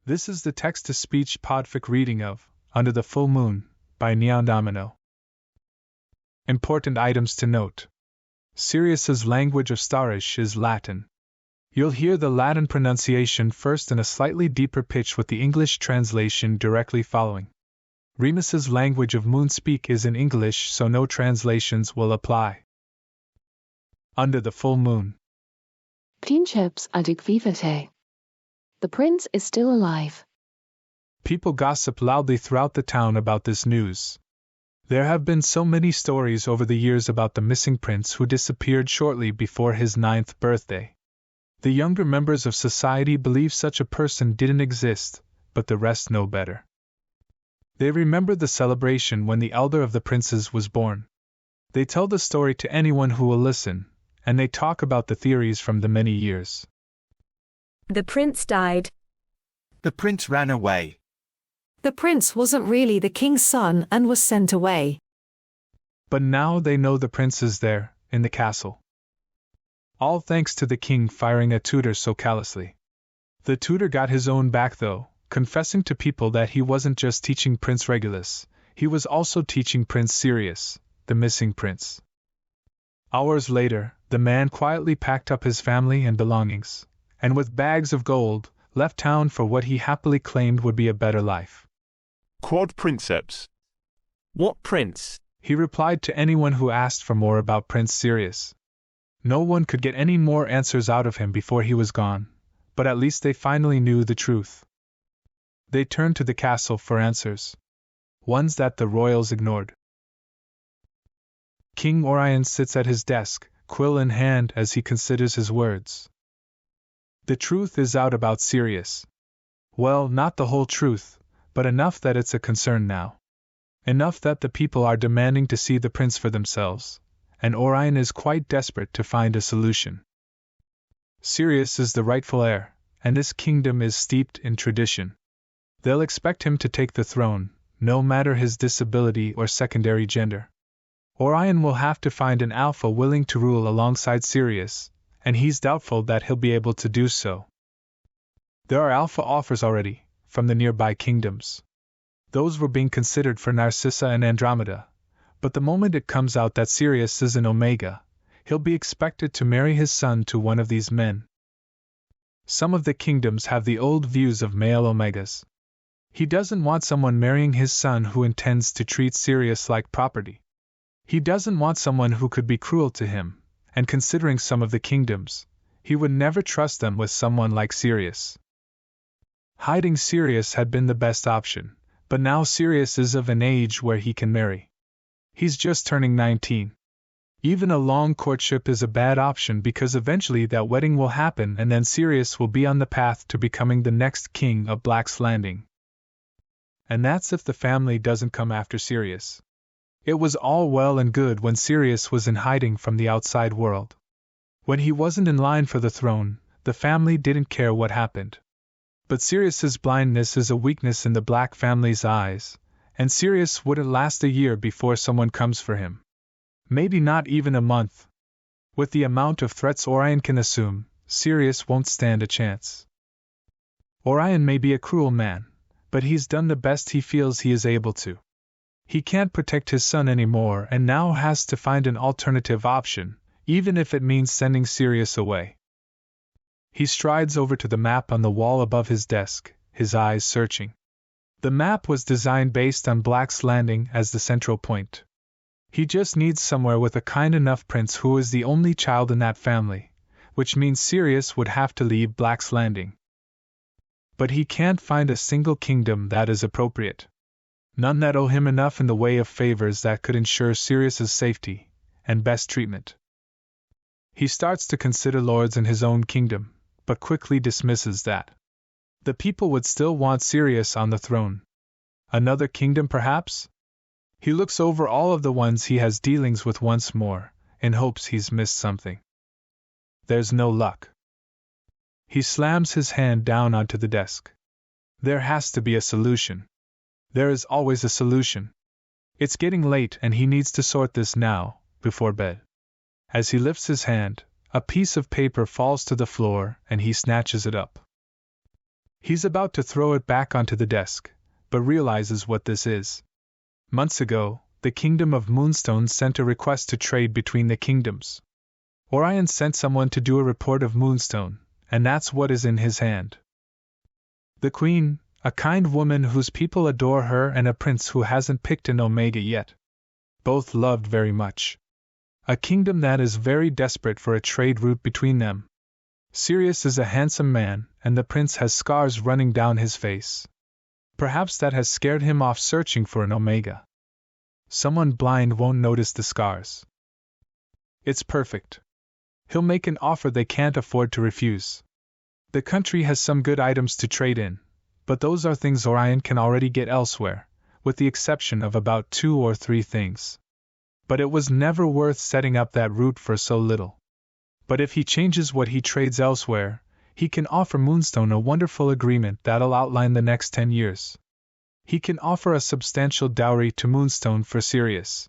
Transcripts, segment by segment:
This is the text-to-speech podfic reading of Under the Full Moon by NeonDomino. Important items to note. Sirius's language of starish is Latin. You'll hear the Latin pronunciation first in a slightly deeper pitch with the English translation directly following. Remus's language of moonspeak is in English, so no translations will apply. Under the Full Moon. Princeps adjectivate. The prince is still alive. People gossip loudly throughout the town about this news. There have been so many stories over the years about the missing prince who disappeared shortly before his 9th birthday. The younger members of society believe such a person didn't exist, but the rest know better. They remember the celebration when the elder of the princes was born. They tell the story to anyone who will listen, and they talk about the theories from the many years. The prince died. The prince ran away. The prince wasn't really the king's son and was sent away. But now they know the prince is there, in the castle. All thanks to the king firing a tutor so callously. The tutor got his own back though, confessing to people that he wasn't just teaching Prince Regulus, he was also teaching Prince Sirius, the missing prince. Hours later, the man quietly packed up his family and belongings, and with bags of gold, left town for what he happily claimed would be a better life. Quod princeps. What prince? He replied to anyone who asked for more about Prince Sirius. No one could get any more answers out of him before he was gone, but at least they finally knew the truth. They turned to the castle for answers. Ones that the royals ignored. King Orion sits at his desk, quill in hand as he considers his words. The truth is out about Sirius. Well, not the whole truth, but enough that it's a concern now. Enough that the people are demanding to see the prince for themselves, and Orion is quite desperate to find a solution. Sirius is the rightful heir, and this kingdom is steeped in tradition. They'll expect him to take the throne, no matter his disability or secondary gender. Orion will have to find an alpha willing to rule alongside Sirius, and he's doubtful that he'll be able to do so. There are alpha offers already, from the nearby kingdoms. Those were being considered for Narcissa and Andromeda, but the moment it comes out that Sirius is an Omega, he'll be expected to marry his son to one of these men. Some of the kingdoms have the old views of male Omegas. He doesn't want someone marrying his son who intends to treat Sirius like property. He doesn't want someone who could be cruel to him, and considering some of the kingdoms, he would never trust them with someone like Sirius. Hiding Sirius had been the best option, but now Sirius is of an age where he can marry. He's just turning 19. Even a long courtship is a bad option because eventually that wedding will happen and then Sirius will be on the path to becoming the next king of Black's Landing. And that's if the family doesn't come after Sirius. It was all well and good when Sirius was in hiding from the outside world. When he wasn't in line for the throne, the family didn't care what happened. But Sirius's blindness is a weakness in the Black family's eyes, and Sirius wouldn't last a year before someone comes for him. Maybe not even a month. With the amount of threats Orion can assume, Sirius won't stand a chance. Orion may be a cruel man, but he's done the best he feels he is able to. He can't protect his son anymore and now has to find an alternative option, even if it means sending Sirius away. He strides over to the map on the wall above his desk, his eyes searching. The map was designed based on Black's Landing as the central point. He just needs somewhere with a kind enough prince who is the only child in that family, which means Sirius would have to leave Black's Landing. But he can't find a single kingdom that is appropriate. None that owe him enough in the way of favors that could ensure Sirius's safety and best treatment. He starts to consider lords in his own kingdom, but quickly dismisses that. The people would still want Sirius on the throne. Another kingdom, perhaps? He looks over all of the ones he has dealings with once more, in hopes he's missed something. There's no luck. He slams his hand down onto the desk. There has to be a solution. There is always a solution. It's getting late and he needs to sort this now, before bed. As he lifts his hand, a piece of paper falls to the floor and he snatches it up. He's about to throw it back onto the desk, but realizes what this is. Months ago, the Kingdom of Moonstone sent a request to trade between the kingdoms. Orion sent someone to do a report of Moonstone, and that's what is in his hand. The Queen, a kind woman whose people adore her, and a prince who hasn't picked an Omega yet. Both loved very much. A kingdom that is very desperate for a trade route between them. Sirius is a handsome man, and the prince has scars running down his face. Perhaps that has scared him off searching for an Omega. Someone blind won't notice the scars. It's perfect. He'll make an offer they can't afford to refuse. The country has some good items to trade in, but those are things Orion can already get elsewhere, with the exception of about 2 or 3 things. But it was never worth setting up that route for so little. But if he changes what he trades elsewhere, he can offer Moonstone a wonderful agreement that'll outline the next 10 years. He can offer a substantial dowry to Moonstone for Sirius.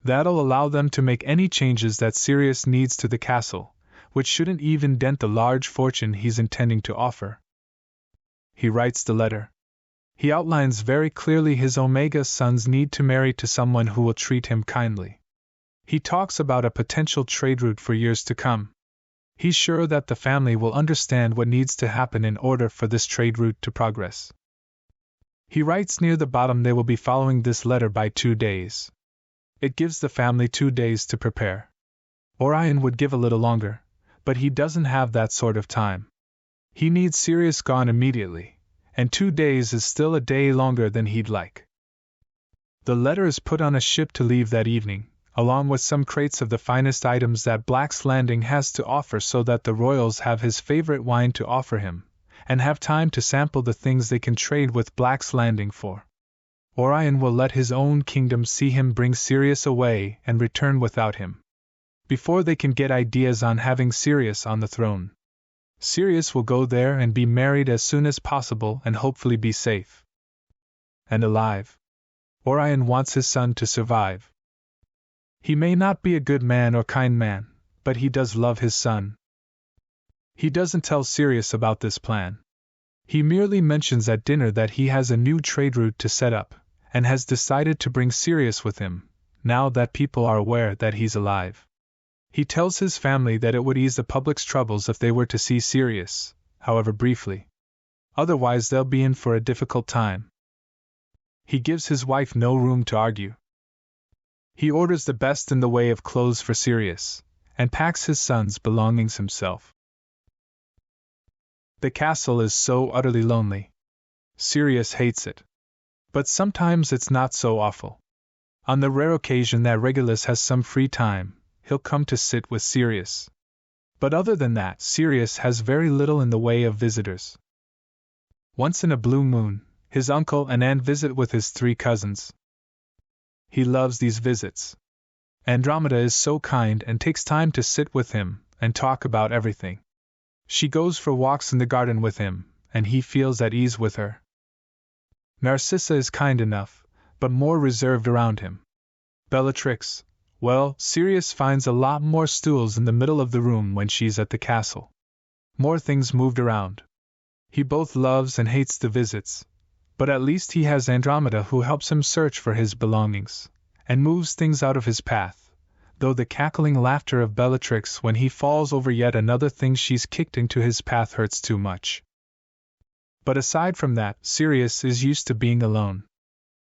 That'll allow them to make any changes that Sirius needs to the castle, which shouldn't even dent the large fortune he's intending to offer. He writes the letter. He outlines very clearly his Omega son's need to marry to someone who will treat him kindly. He talks about a potential trade route for years to come. He's sure that the family will understand what needs to happen in order for this trade route to progress. He writes near the bottom they will be following this letter by 2 days. It gives the family 2 days to prepare. Orion would give a little longer, but he doesn't have that sort of time. He needs Sirius gone immediately, and 2 days is still a day longer than he'd like. The letter is put on a ship to leave that evening, along with some crates of the finest items that Black's Landing has to offer, so that the royals have his favorite wine to offer him, and have time to sample the things they can trade with Black's Landing for. Orion will let his own kingdom see him bring Sirius away and return without him, before they can get ideas on having Sirius on the throne. Sirius will go there and be married as soon as possible and hopefully be safe and alive. Orion wants his son to survive. He may not be a good man or kind man, but he does love his son. He doesn't tell Sirius about this plan. He merely mentions at dinner that he has a new trade route to set up, and has decided to bring Sirius with him, now that people are aware that he's alive. He tells his family that it would ease the public's troubles if they were to see Sirius, however briefly. Otherwise they'll be in for a difficult time. He gives his wife no room to argue. He orders the best in the way of clothes for Sirius, and packs his son's belongings himself. The castle is so utterly lonely. Sirius hates it. But sometimes it's not so awful. On the rare occasion that Regulus has some free time, he'll come to sit with Sirius. But other than that, Sirius has very little in the way of visitors. Once in a blue moon, his uncle and aunt visit with his 3 cousins. He loves these visits. Andromeda is so kind and takes time to sit with him and talk about everything. She goes for walks in the garden with him, and he feels at ease with her. Narcissa is kind enough, but more reserved around him. Bellatrix, well, Sirius finds a lot more stools in the middle of the room when she's at the castle. More things moved around. He both loves and hates the visits, but at least he has Andromeda who helps him search for his belongings, and moves things out of his path, though the cackling laughter of Bellatrix when he falls over yet another thing she's kicked into his path hurts too much. But aside from that, Sirius is used to being alone.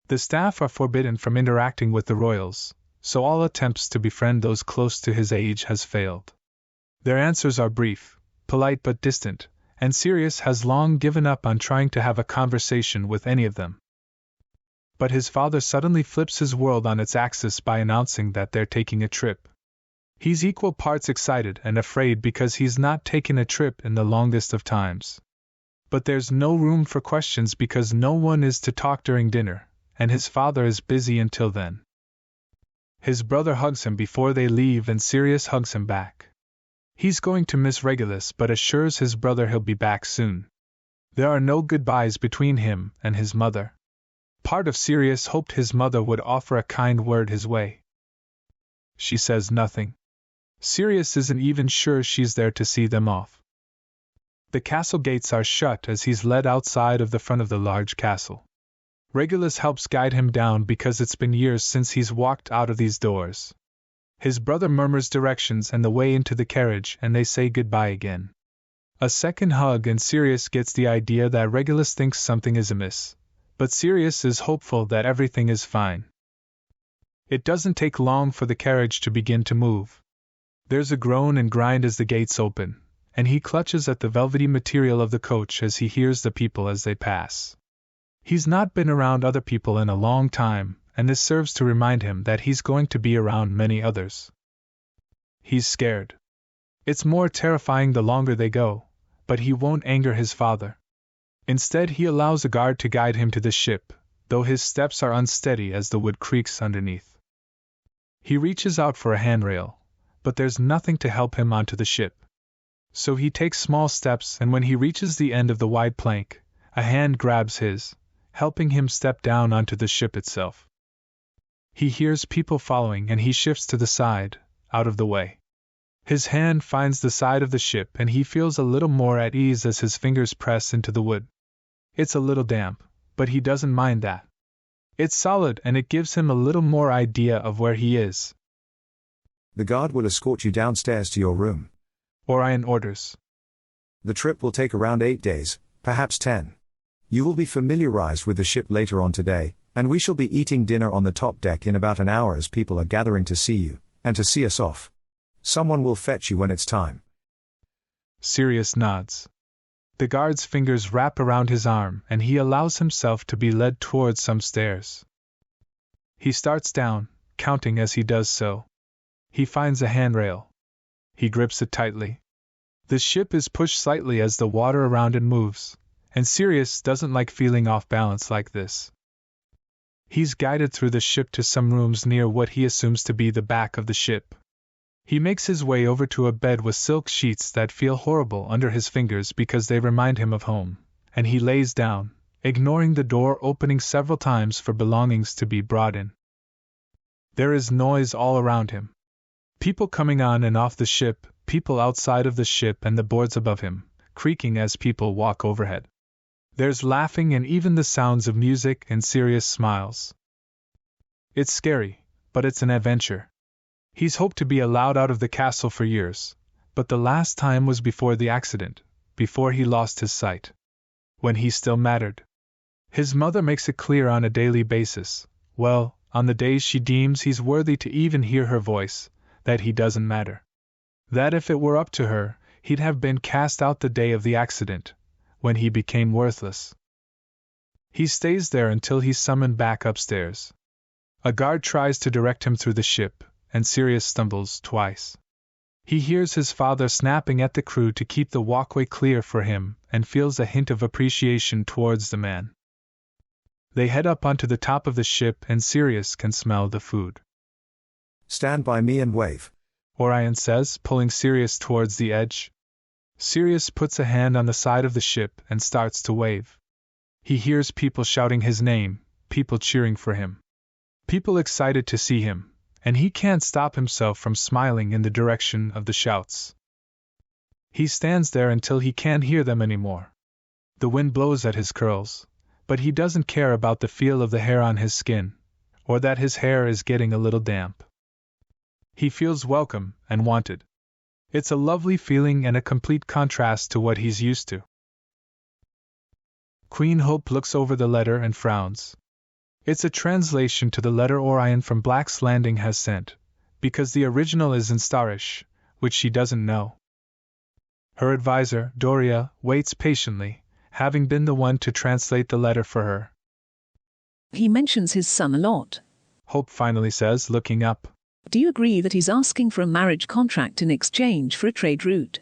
The staff are forbidden from interacting with the royals, so all attempts to befriend those close to his age has failed. Their answers are brief, polite but distant, and Sirius has long given up on trying to have a conversation with any of them. But his father suddenly flips his world on its axis by announcing that they're taking a trip. He's equal parts excited and afraid because he's not taken a trip in the longest of times. But there's no room for questions because no one is to talk during dinner, and his father is busy until then. His brother hugs him before they leave and Sirius hugs him back. He's going to miss Regulus but assures his brother he'll be back soon. There are no goodbyes between him and his mother. Part of Sirius hoped his mother would offer a kind word his way. She says nothing. Sirius isn't even sure she's there to see them off. The castle gates are shut as he's led outside of the front of the large castle. Regulus helps guide him down because it's been years since he's walked out of these doors. His brother murmurs directions and the way into the carriage, and they say goodbye again. A second hug and Sirius gets the idea that Regulus thinks something is amiss, but Sirius is hopeful that everything is fine. It doesn't take long for the carriage to begin to move. There's a groan and grind as the gates open, and he clutches at the velvety material of the coach as he hears the people as they pass. He's not been around other people in a long time, and this serves to remind him that he's going to be around many others. He's scared. It's more terrifying the longer they go, but he won't anger his father. Instead, he allows a guard to guide him to the ship, though his steps are unsteady as the wood creaks underneath. He reaches out for a handrail, but there's nothing to help him onto the ship. So he takes small steps, and when he reaches the end of the wide plank, a hand grabs his, helping him step down onto the ship itself. He hears people following and he shifts to the side, out of the way. His hand finds the side of the ship and he feels a little more at ease as his fingers press into the wood. It's a little damp, but he doesn't mind that. It's solid and it gives him a little more idea of where he is. The guard will escort you downstairs to your room. Orion orders. The trip will take around 8 days, perhaps 10. You will be familiarized with the ship later on today, and we shall be eating dinner on the top deck in about an hour as people are gathering to see you, and to see us off. Someone will fetch you when it's time. Sirius nods. The guard's fingers wrap around his arm and he allows himself to be led towards some stairs. He starts down, counting as he does so. He finds a handrail. He grips it tightly. The ship is pushed slightly as the water around it moves, and Sirius doesn't like feeling off balance like this. He's guided through the ship to some rooms near what he assumes to be the back of the ship. He makes his way over to a bed with silk sheets that feel horrible under his fingers because they remind him of home, and he lays down, ignoring the door opening several times for belongings to be brought in. There is noise all around him. People coming on and off the ship, people outside of the ship and the boards above him, creaking as people walk overhead. There's laughing and even the sounds of music, and Sirius smiles. It's scary, but it's an adventure. He's hoped to be allowed out of the castle for years, but the last time was before the accident, before he lost his sight. When he still mattered. His mother makes it clear on a daily basis, well, on the days she deems he's worthy to even hear her voice, that he doesn't matter. That if it were up to her, he'd have been cast out the day of the accident, when he became worthless. He stays there until he's summoned back upstairs. A guard tries to direct him through the ship, and Sirius stumbles twice. He hears his father snapping at the crew to keep the walkway clear for him, and feels a hint of appreciation towards the man. They head up onto the top of the ship and Sirius can smell the food. Stand by me and wave, Orion says, pulling Sirius towards the edge. Sirius puts a hand on the side of the ship and starts to wave. He hears people shouting his name, people cheering for him. People excited to see him, and he can't stop himself from smiling in the direction of the shouts. He stands there until he can't hear them anymore. The wind blows at his curls, but he doesn't care about the feel of the hair on his skin, or that his hair is getting a little damp. He feels welcome and wanted. It's a lovely feeling and a complete contrast to what he's used to. Queen Hope looks over the letter and frowns. It's a translation to the letter Orion from Black's Landing has sent, because the original is in Starish, which she doesn't know. Her advisor, Doria, waits patiently, having been the one to translate the letter for her. He mentions his son a lot. Hope finally says, looking up. Do you agree that he's asking for a marriage contract in exchange for a trade route?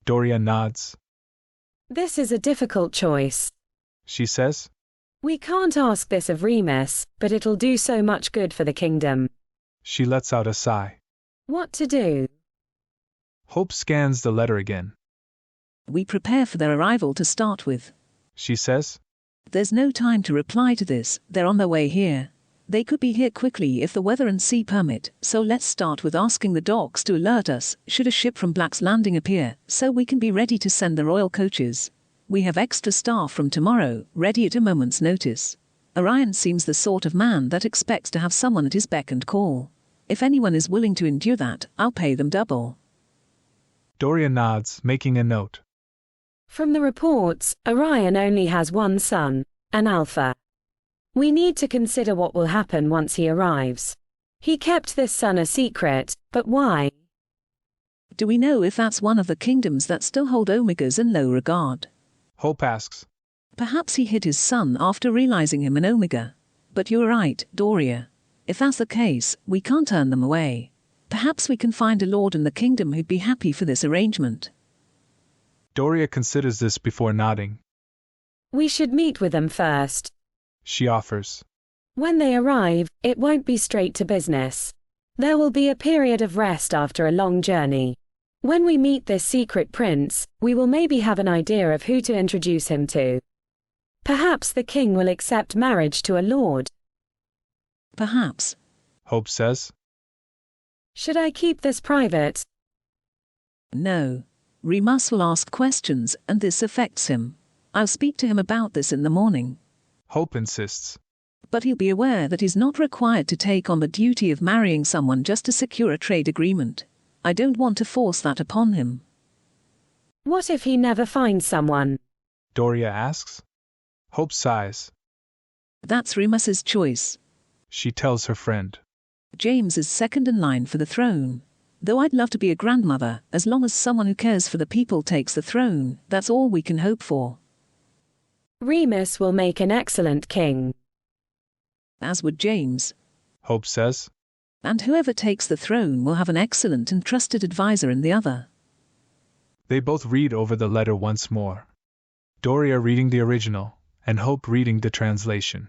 Doria nods. This is a difficult choice, she says. We can't ask this of Remus, but it'll do so much good for the kingdom. She lets out a sigh. What to do? Hope scans the letter again. We prepare for their arrival to start with, she says. There's no time to reply to this, they're on their way here. They could be here quickly if the weather and sea permit, so let's start with asking the docks to alert us should a ship from Black's Landing appear, so we can be ready to send the royal coaches. We have extra staff from tomorrow, ready at a moment's notice. Orion seems the sort of man that expects to have someone at his beck and call. If anyone is willing to endure that, I'll pay them double. Doria nods, making a note. From the reports, Orion only has one son, an alpha. We need to consider what will happen once he arrives. He kept this son a secret, but why? Do we know if that's one of the kingdoms that still hold Omegas in low regard? Hope asks. Perhaps he hid his son after realizing him an Omega. But you're right, Doria. If that's the case, we can't turn them away. Perhaps we can find a lord in the kingdom who'd be happy for this arrangement. Doria considers this before nodding. We should meet with them first. She offers. When they arrive, it won't be straight to business. There will be a period of rest after a long journey. When we meet this secret prince, we will maybe have an idea of who to introduce him to. Perhaps the king will accept marriage to a lord. Perhaps. Hope says. Should I keep this private? No. Remus will ask questions, and this affects him. I'll speak to him about this in the morning. Hope insists. But he'll be aware that he's not required to take on the duty of marrying someone just to secure a trade agreement. I don't want to force that upon him. What if he never finds someone? Doria asks. Hope sighs. That's Remus's choice. She tells her friend. James is second in line for the throne. Though I'd love to be a grandmother, as long as someone who cares for the people takes the throne, that's all we can hope for. Remus will make an excellent king. As would James. Hope says. And whoever takes the throne will have an excellent and trusted advisor in the other. They both read over the letter once more. Doria reading the original, and Hope reading the translation.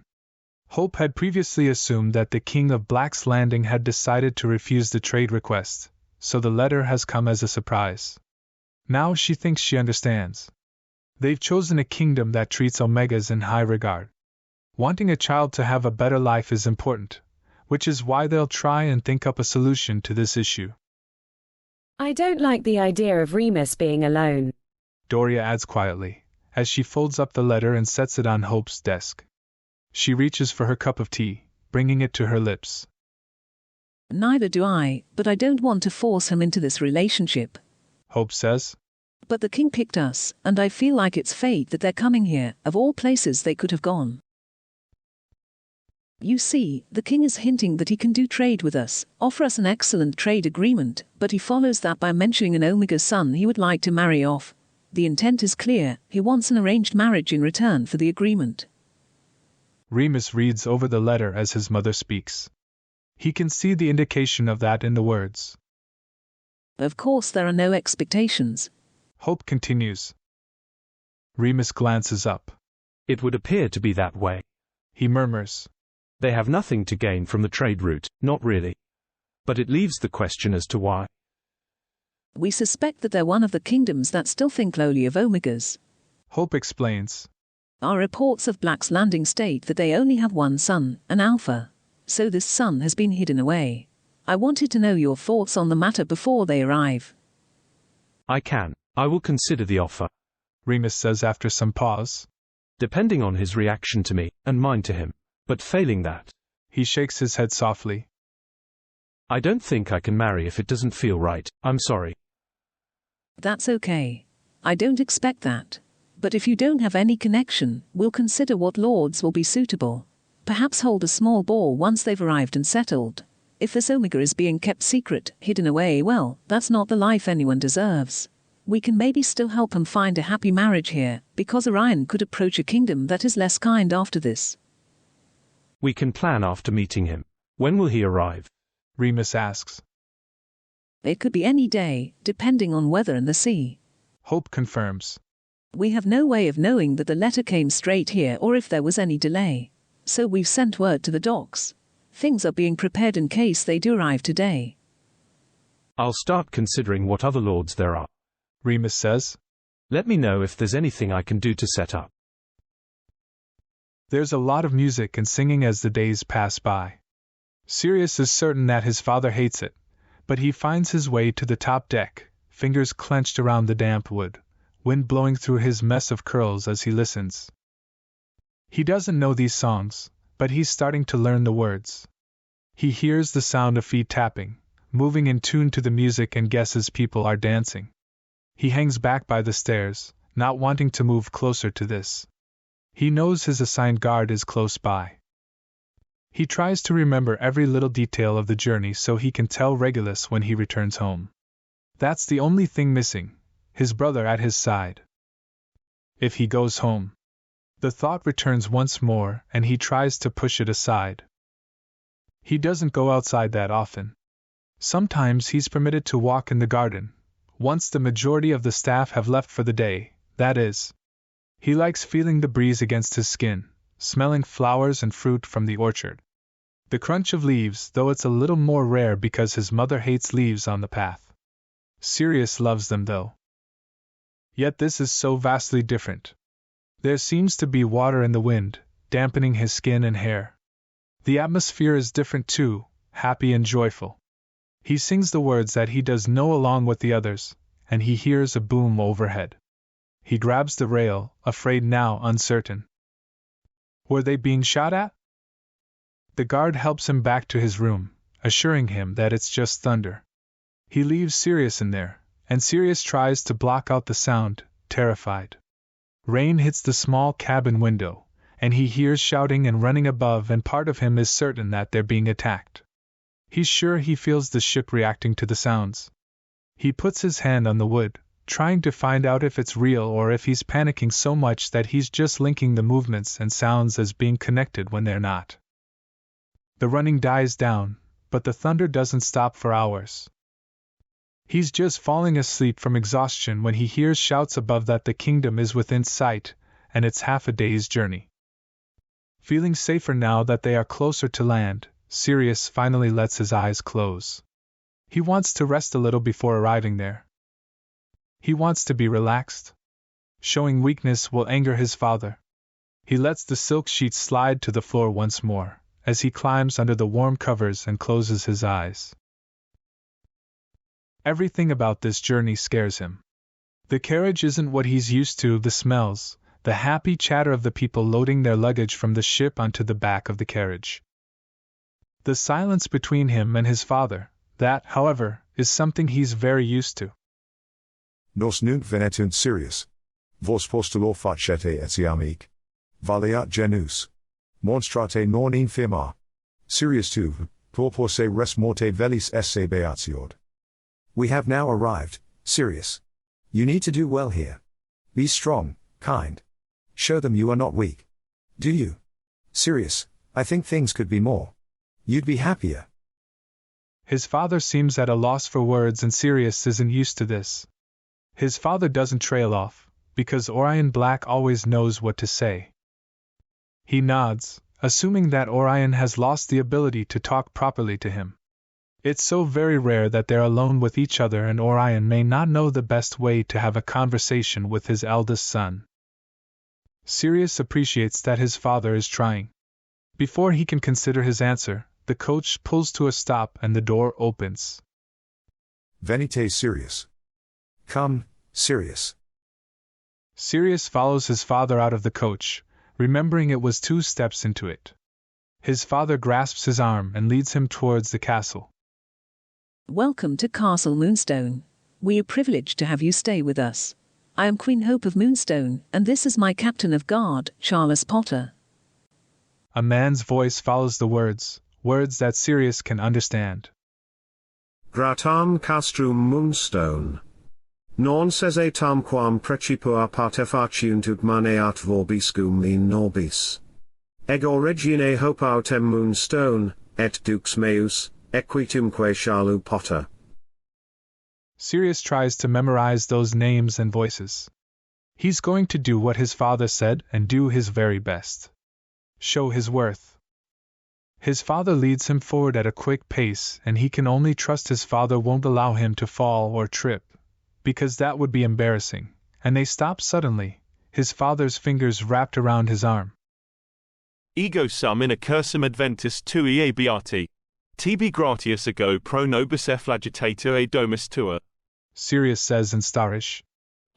Hope had previously assumed that the King of Black's Landing had decided to refuse the trade request, so the letter has come as a surprise. Now she thinks she understands. They've chosen a kingdom that treats Omegas in high regard. Wanting a child to have a better life is important, which is why they'll try and think up a solution to this issue. I don't like the idea of Remus being alone. Doria adds quietly, as she folds up the letter and sets it on Hope's desk. She reaches for her cup of tea, bringing it to her lips. Neither do I, but I don't want to force him into this relationship. Hope says. But the king picked us, and I feel like it's fate that they're coming here, of all places they could have gone. You see, the king is hinting that he can do trade with us, offer us an excellent trade agreement, but he follows that by mentioning an Omega son he would like to marry off. The intent is clear, he wants an arranged marriage in return for the agreement. Remus reads over the letter as his mother speaks. He can see the indication of that in the words. Of course there are no expectations. Hope continues. Remus glances up. It would appear to be that way. He murmurs. They have nothing to gain from the trade route, not really. But it leaves the question as to why. We suspect that they're one of the kingdoms that still think lowly of Omegas. Hope explains. Our reports of Black's Landing state that they only have one son, an alpha. So this son has been hidden away. I wanted to know your thoughts on the matter before they arrive. I will consider the offer. Remus says after some pause. Depending on his reaction to me, and mine to him. But failing that. He shakes his head softly. I don't think I can marry if it doesn't feel right, I'm sorry. That's okay. I don't expect that. But if you don't have any connection, we'll consider what lords will be suitable. Perhaps hold a small ball once they've arrived and settled. If this Omega is being kept secret, hidden away, well, that's not the life anyone deserves. We can maybe still help him find a happy marriage here, because Orion could approach a kingdom that is less kind after this. We can plan after meeting him. When will he arrive? Remus asks. It could be any day, depending on weather and the sea. Hope confirms. We have no way of knowing that the letter came straight here or if there was any delay. So we've sent word to the docks. Things are being prepared in case they do arrive today. I'll start considering what other lords there are. Remus says. Let me know if there's anything I can do to set up. There's a lot of music and singing as the days pass by. Sirius is certain that his father hates it, but he finds his way to the top deck, fingers clenched around the damp wood, wind blowing through his mess of curls as he listens. He doesn't know these songs, but he's starting to learn the words. He hears the sound of feet tapping, moving in tune to the music, and guesses people are dancing. He hangs back by the stairs, not wanting to move closer to this. He knows his assigned guard is close by. He tries to remember every little detail of the journey so he can tell Regulus when he returns home. That's the only thing missing, his brother at his side. If he goes home. The thought returns once more, and he tries to push it aside. He doesn't go outside that often. Sometimes he's permitted to walk in the garden, once the majority of the staff have left for the day, that is. He likes feeling the breeze against his skin, smelling flowers and fruit from the orchard. The crunch of leaves, though it's a little more rare because his mother hates leaves on the path. Sirius loves them though. Yet this is so vastly different. There seems to be water in the wind, dampening his skin and hair. The atmosphere is different too, happy and joyful. He sings the words that he does know along with the others, and he hears a boom overhead. He grabs the rail, afraid now, uncertain. Were they being shot at? The guard helps him back to his room, assuring him that it's just thunder. He leaves Sirius in there, and Sirius tries to block out the sound, terrified. Rain hits the small cabin window, and he hears shouting and running above, and part of him is certain that they're being attacked. He's sure he feels the ship reacting to the sounds. He puts his hand on the wood, trying to find out if it's real or if he's panicking so much that he's just linking the movements and sounds as being connected when they're not. The running dies down, but the thunder doesn't stop for hours. He's just falling asleep from exhaustion when he hears shouts above that the kingdom is within sight, and it's half a day's journey. Feeling safer now that they are closer to land, Sirius finally lets his eyes close. He wants to rest a little before arriving there. He wants to be relaxed. Showing weakness will anger his father. He lets the silk sheets slide to the floor once more, as he climbs under the warm covers and closes his eyes. Everything about this journey scares him. The carriage isn't what he's used to, the smells, the happy chatter of the people loading their luggage from the ship onto the back of the carriage. The silence between him and his father, that, however, is something he's very used to. Nos nunc venetunt Sirius. Vos postulo facete etiamic. Valeat genus. Monstrate non infirma. Sirius tu, purpor se res morte velis esse beatiord. We have now arrived, Sirius. You need to do well here. Be strong, kind. Show them you are not weak. Do you? Sirius, I think things could be more. You'd be happier. His father seems at a loss for words, and Sirius isn't used to this. His father doesn't trail off, because Orion Black always knows what to say. He nods, assuming that Orion has lost the ability to talk properly to him. It's so very rare that they're alone with each other, and Orion may not know the best way to have a conversation with his eldest son. Sirius appreciates that his father is trying. Before he can consider his answer, the coach pulls to a stop and the door opens. Venite Sirius. Come, Sirius. Sirius follows his father out of the coach, remembering it was 2 steps into it. His father grasps his arm and leads him towards the castle. Welcome to Castle Moonstone. We are privileged to have you stay with us. I am Queen Hope of Moonstone, and this is my Captain of Guard, Charles Potter. A man's voice follows the words that Sirius can understand. Gratam castrum Moonstone. Non ses etam quam precipua partefaciunt maneat vorbiscum in nobis. Ego regine hope autem Moonstone, et dux meus, equitumque Charles Potter. Sirius tries to memorize those names and voices. He's going to do what his father said and do his very best. Show his worth. His father leads him forward at a quick pace, and he can only trust his father won't allow him to fall or trip, because that would be embarrassing, and they stop suddenly, his father's fingers wrapped around his arm. Ego sum in accursum adventus tui abiati. Tibi gratius ago pro nobis efflagitator a domus tua. Sirius says in Starish.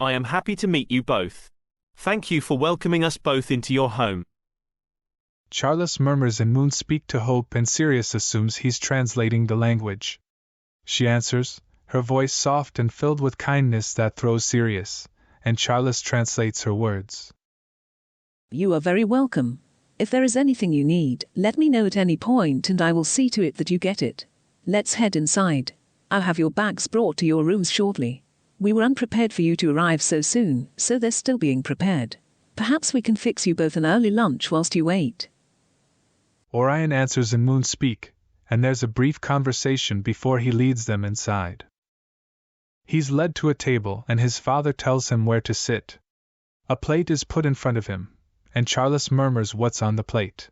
I am happy to meet you both. Thank you for welcoming us both into your home. Charles murmurs in Moonspeak to Hope, and Sirius assumes he's translating the language. She answers, her voice soft and filled with kindness that throws Sirius, and Charles translates her words. You are very welcome. If there is anything you need, let me know at any point and I will see to it that you get it. Let's head inside. I'll have your bags brought to your rooms shortly. We were unprepared for you to arrive so soon, so they're still being prepared. Perhaps we can fix you both an early lunch whilst you wait. Orion answers in Moonspeak, and there's a brief conversation before he leads them inside. He's led to a table and his father tells him where to sit. A plate is put in front of him, and Charles murmurs what's on the plate.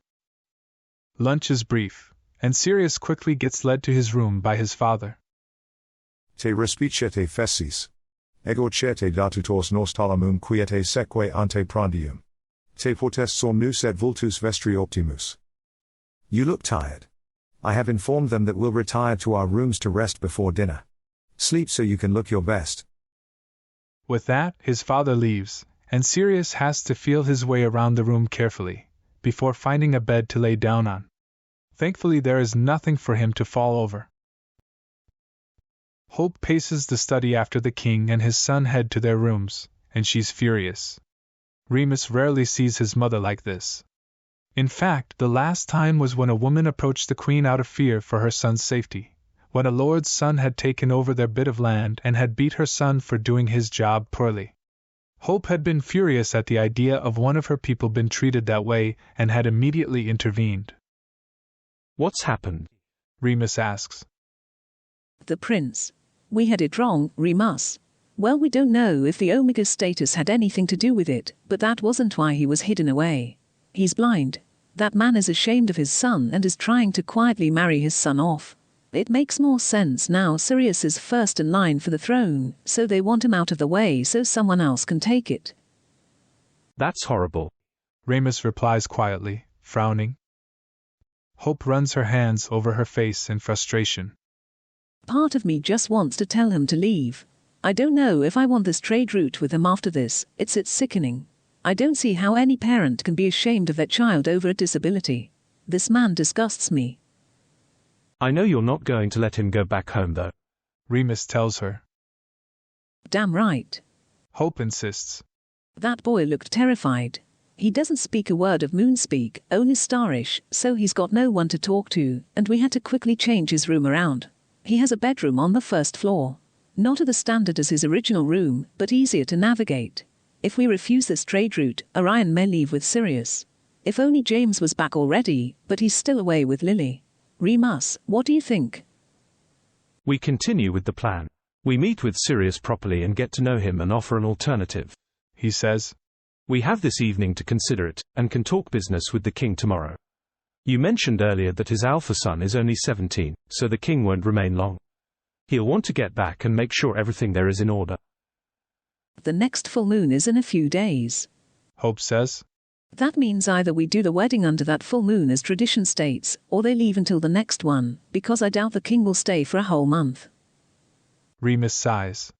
Lunch is brief, and Sirius quickly gets led to his room by his father. Te respicete fessis. Ego certe datutos nos talamum quiete seque ante prandium. Te potest somnus et vultus vestri optimus. You look tired. I have informed them that we'll retire to our rooms to rest before dinner. Sleep so you can look your best. With that, his father leaves, and Sirius has to feel his way around the room carefully, before finding a bed to lay down on. Thankfully there is nothing for him to fall over. Hope paces the study after the king and his son head to their rooms, and she's furious. Remus rarely sees his mother like this. In fact, the last time was when a woman approached the queen out of fear for her son's safety, when a lord's son had taken over their bit of land and had beat her son for doing his job poorly. Hope had been furious at the idea of one of her people being treated that way and had immediately intervened. What's happened? Remus asks. The prince. We had it wrong, Remus. Well, we don't know if the Omega status had anything to do with it, but that wasn't why he was hidden away. He's blind. That man is ashamed of his son and is trying to quietly marry his son off. It makes more sense now. Sirius is first in line for the throne, so they want him out of the way so someone else can take it. That's horrible. Remus replies quietly, frowning. Hope runs her hands over her face in frustration. Part of me just wants to tell him to leave. I don't know if I want this trade route with him after this. It's sickening. I don't see how any parent can be ashamed of their child over a disability. This man disgusts me. I know you're not going to let him go back home though. Remus tells her. Damn right. Hope insists. That boy looked terrified. He doesn't speak a word of Moonspeak, only Starish, so he's got no one to talk to, and we had to quickly change his room around. He has a bedroom on the first floor. Not to the standard as his original room, but easier to navigate. If we refuse this trade route, Orion may leave with Sirius. If only James was back already, but he's still away with Lily. Remus, what do you think? We continue with the plan. We meet with Sirius properly and get to know him and offer an alternative. He says. We have this evening to consider it, and can talk business with the king tomorrow. You mentioned earlier that his alpha son is only 17, so the king won't remain long. He'll want to get back and make sure everything there is in order. The next full moon is in a few days. Hope says. That means either we do the wedding under that full moon as tradition states, or they leave until the next one, because I doubt the king will stay for a whole month. Remus sighs.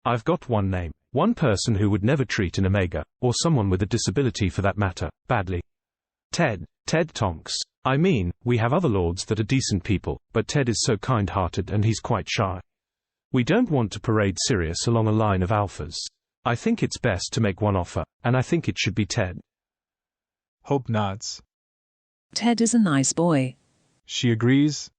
I've got one name. One person who would never treat an Omega, or someone with a disability for that matter, badly. Ted Tonks. I mean, we have other lords that are decent people, but Ted is so kind-hearted and he's quite shy. We don't want to parade Sirius along a line of alphas. I think it's best to make one offer, and I think it should be Ted. Hope nods. Ted is a nice boy. She agrees.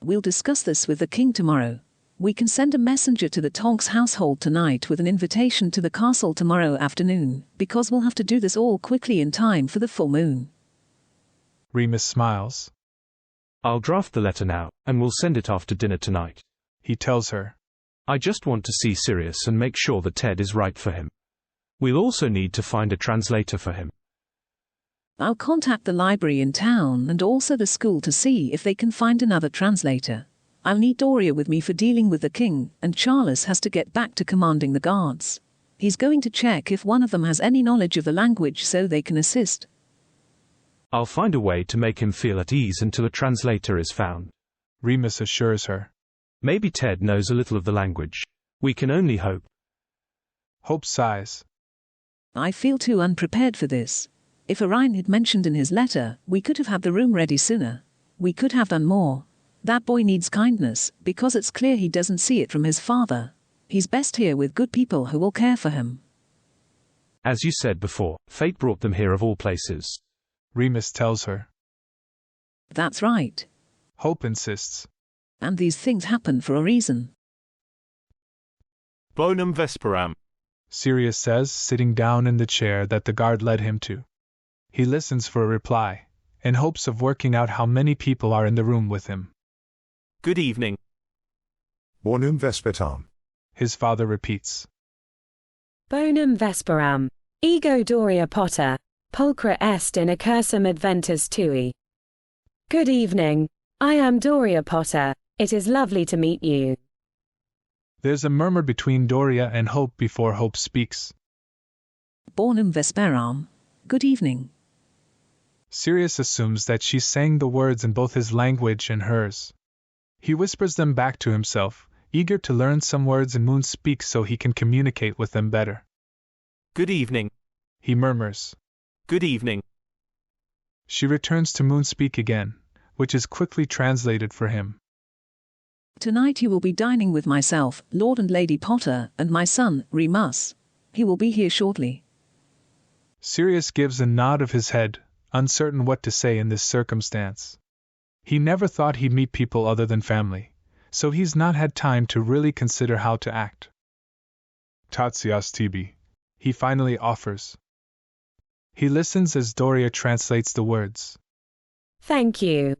We'll discuss this with the king tomorrow. We can send a messenger to the Tonks household tonight with an invitation to the castle tomorrow afternoon, because we'll have to do this all quickly in time for the full moon. Remus smiles. I'll draft the letter now, and we'll send it after dinner tonight. He tells her. I just want to see Sirius and make sure that Ted is right for him. We'll also need to find a translator for him. I'll contact the library in town and also the school to see if they can find another translator. I'll need Doria with me for dealing with the king, and Charles has to get back to commanding the guards. He's going to check if one of them has any knowledge of the language so they can assist. I'll find a way to make him feel at ease until a translator is found. Remus assures her. Maybe Ted knows a little of the language. We can only hope. Hope sighs. I feel too unprepared for this. If Orion had mentioned in his letter, we could have had the room ready sooner. We could have done more. That boy needs kindness, because it's clear he doesn't see it from his father. He's best here with good people who will care for him. As you said before, fate brought them here of all places. Remus tells her. That's right. Hope insists. And these things happen for a reason. Bonum vesperam. Sirius says, sitting down in the chair that the guard led him to. He listens for a reply, in hopes of working out how many people are in the room with him. Good evening. Bonum vespertam. His father repeats. Bonum vesperam. Ego Doria Potter. Pulchra est in accursum adventus tui. Good evening. I am Doria Potter. It is lovely to meet you. There's a murmur between Doria and Hope before Hope speaks. Bonum vesperam. Good evening. Sirius assumes that she's saying the words in both his language and hers. He whispers them back to himself, eager to learn some words in Moonspeak so he can communicate with them better. Good evening. He murmurs. Good evening. She returns to Moonspeak again, which is quickly translated for him. Tonight you will be dining with myself, Lord and Lady Potter, and my son, Remus. He will be here shortly. Sirius gives a nod of his head, uncertain what to say in this circumstance. He never thought he'd meet people other than family, so he's not had time to really consider how to act. Tatsias tibi, he finally offers. He listens as Doria translates the words. Thank you.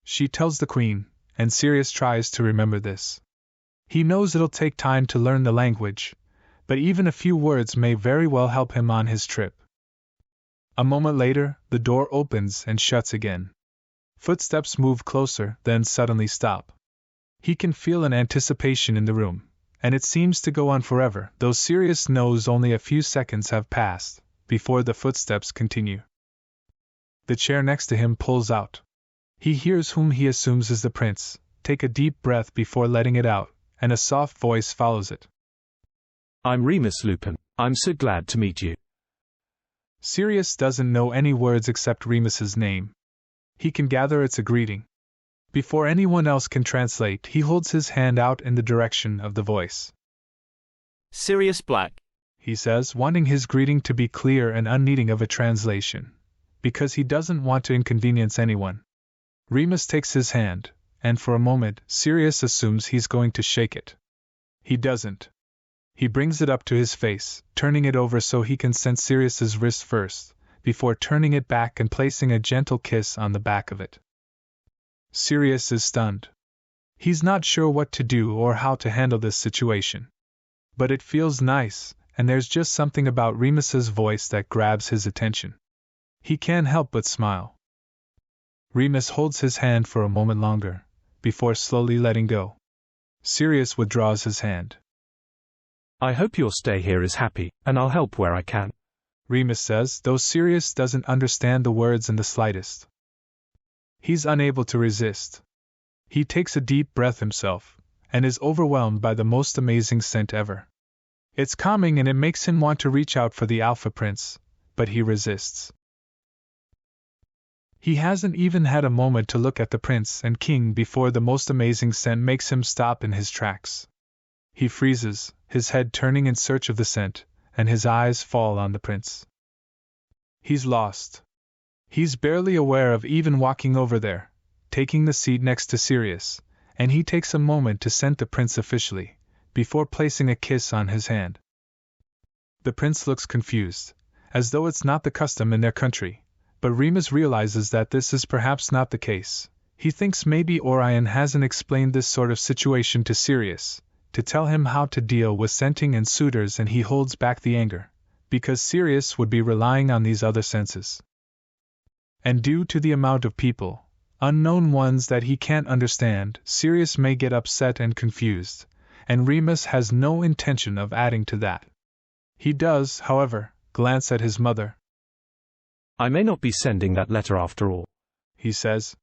She tells the queen, and Sirius tries to remember this. He knows it'll take time to learn the language, but even a few words may very well help him on his trip. A moment later, the door opens and shuts again. Footsteps move closer, then suddenly stop. He can feel an anticipation in the room, and it seems to go on forever, though Sirius knows only a few seconds have passed before the footsteps continue. The chair next to him pulls out. He hears whom he assumes is the prince, take a deep breath before letting it out, and a soft voice follows it. I'm Remus Lupin. I'm so glad to meet you. Sirius doesn't know any words except Remus's name. He can gather it's a greeting. Before anyone else can translate, he holds his hand out in the direction of the voice. Sirius Black, he says, wanting his greeting to be clear and unneeding of a translation, because he doesn't want to inconvenience anyone. Remus takes his hand, and for a moment, Sirius assumes he's going to shake it. He doesn't. He brings it up to his face, turning it over so he can sense Sirius's wrist first, before turning it back and placing a gentle kiss on the back of it. Sirius is stunned. He's not sure what to do or how to handle this situation. But it feels nice, and there's just something about Remus's voice that grabs his attention. He can't help but smile. Remus holds his hand for a moment longer, before slowly letting go. Sirius withdraws his hand. I hope your stay here is happy, and I'll help where I can. Remus says, though Sirius doesn't understand the words in the slightest. He's unable to resist. He takes a deep breath himself, and is overwhelmed by the most amazing scent ever. It's calming and it makes him want to reach out for the Alpha Prince, but he resists. He hasn't even had a moment to look at the prince and king before the most amazing scent makes him stop in his tracks. He freezes, his head turning in search of the scent, and his eyes fall on the prince. He's lost. He's barely aware of even walking over there, taking the seat next to Sirius, and he takes a moment to scent the prince officially, before placing a kiss on his hand. The prince looks confused, as though it's not the custom in their country, but Remus realizes that this is perhaps not the case. He thinks maybe Orion hasn't explained this sort of situation to Sirius, to tell him how to deal with scenting and suitors, and he holds back the anger, because Sirius would be relying on these other senses. And due to the amount of people, unknown ones that he can't understand, Sirius may get upset and confused, and Remus has no intention of adding to that. He does, however, glance at his mother. I may not be sending that letter after all, he says.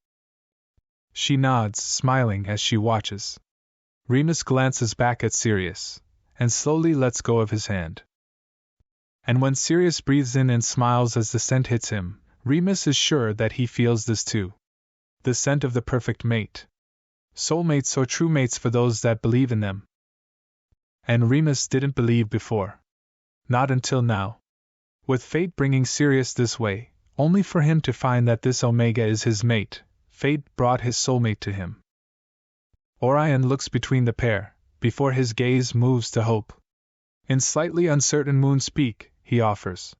She nods, smiling as she watches. Remus glances back at Sirius, and slowly lets go of his hand. And when Sirius breathes in and smiles as the scent hits him, Remus is sure that he feels this too. The scent of the perfect mate. Soulmates or true mates for those that believe in them. And Remus didn't believe before. Not until now. With fate bringing Sirius this way, only for him to find that this Omega is his mate, fate brought his soulmate to him. Orion looks between the pair, before his gaze moves to Hope. In slightly uncertain moon speak, he offers.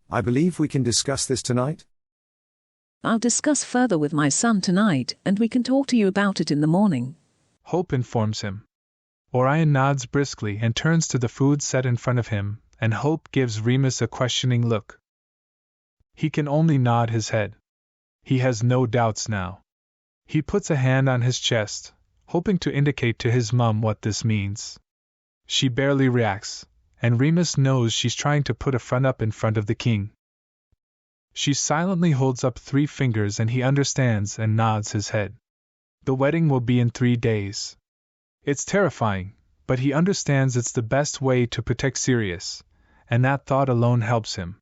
I believe we can discuss this tonight? I'll discuss further with my son tonight, and we can talk to you about it in the morning. Hope informs him. Orion nods briskly and turns to the food set in front of him, and Hope gives Remus a questioning look. He can only nod his head. He has no doubts now. He puts a hand on his chest, hoping to indicate to his mum what this means. She barely reacts, and Remus knows she's trying to put a front up in front of the king. She silently holds up 3 fingers and he understands and nods his head. The wedding will be in 3 days. It's terrifying, but he understands it's the best way to protect Sirius, and that thought alone helps him.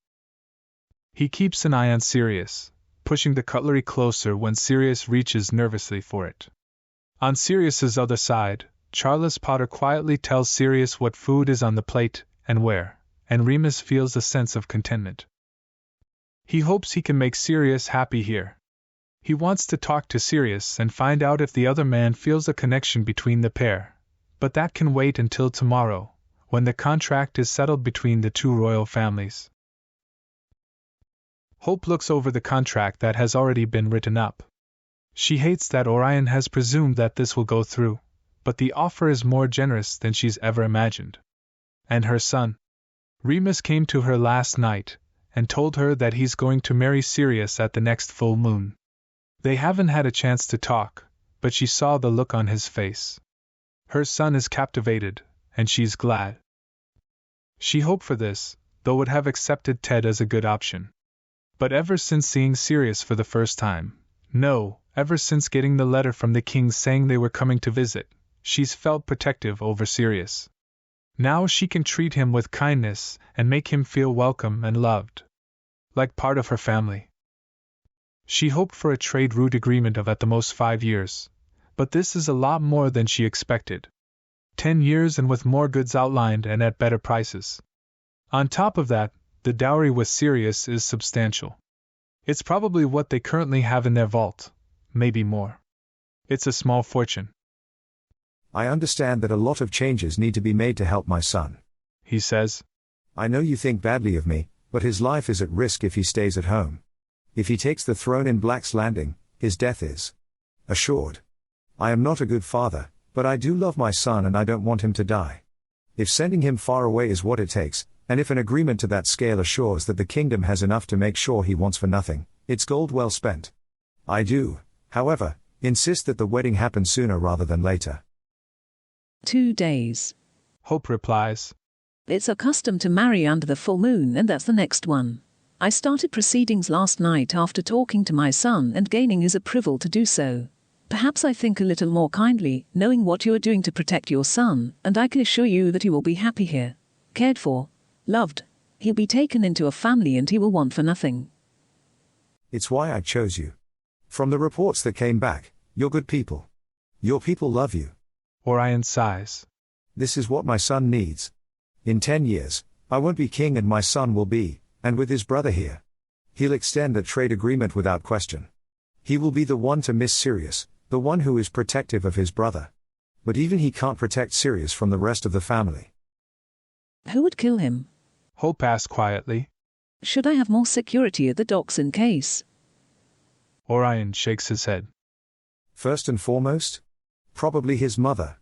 He keeps an eye on Sirius, pushing the cutlery closer when Sirius reaches nervously for it. On Sirius's other side, Charles Potter quietly tells Sirius what food is on the plate and where, and Remus feels a sense of contentment. He hopes he can make Sirius happy here. He wants to talk to Sirius and find out if the other man feels a connection between the pair, but that can wait until tomorrow, when the contract is settled between the 2 royal families. Hope looks over the contract that has already been written up. She hates that Orion has presumed that this will go through, but the offer is more generous than she's ever imagined. And her son. Remus came to her last night, and told her that he's going to marry Sirius at the next full moon. They haven't had a chance to talk, but she saw the look on his face. Her son is captivated, and she's glad. She hoped for this, though would have accepted Ted as a good option. But ever since seeing Sirius for the first time, ever since getting the letter from the king saying they were coming to visit, she's felt protective over Sirius. Now she can treat him with kindness and make him feel welcome and loved. Like part of her family. She hoped for a trade route agreement of at the most 5 years, but this is a lot more than she expected. 10 years and with more goods outlined and at better prices. On top of that, the dowry with Sirius is substantial. It's probably what they currently have in their vault, maybe more. It's a small fortune. I understand that a lot of changes need to be made to help my son, he says. I know you think badly of me, but his life is at risk if he stays at home. If he takes the throne in Black's Landing, his death is assured. I am not a good father, but I do love my son and I don't want him to die. If sending him far away is what it takes, and if an agreement to that scale assures that the kingdom has enough to make sure he wants for nothing, it's gold well spent. I do, however, insist that the wedding happen sooner rather than later. 2 days. Hope replies. It's a custom to marry under the full moon, and that's the next one. I started proceedings last night after talking to my son and gaining his approval to do so. Perhaps I think a little more kindly, knowing what you are doing to protect your son, and I can assure you that he will be happy here. Cared for. Loved. He'll be taken into a family and he will want for nothing. It's why I chose you. From the reports that came back, you're good people. Your people love you. Orion sighs. This is what my son needs. In 10 years, I won't be king and my son will be, and with his brother here. He'll extend the trade agreement without question. He will be the one to miss Sirius, the one who is protective of his brother. But even he can't protect Sirius from the rest of the family. Who would kill him? Hope asks quietly. Should I have more security at the docks in case? Orion shakes his head. First and foremost? Probably his mother.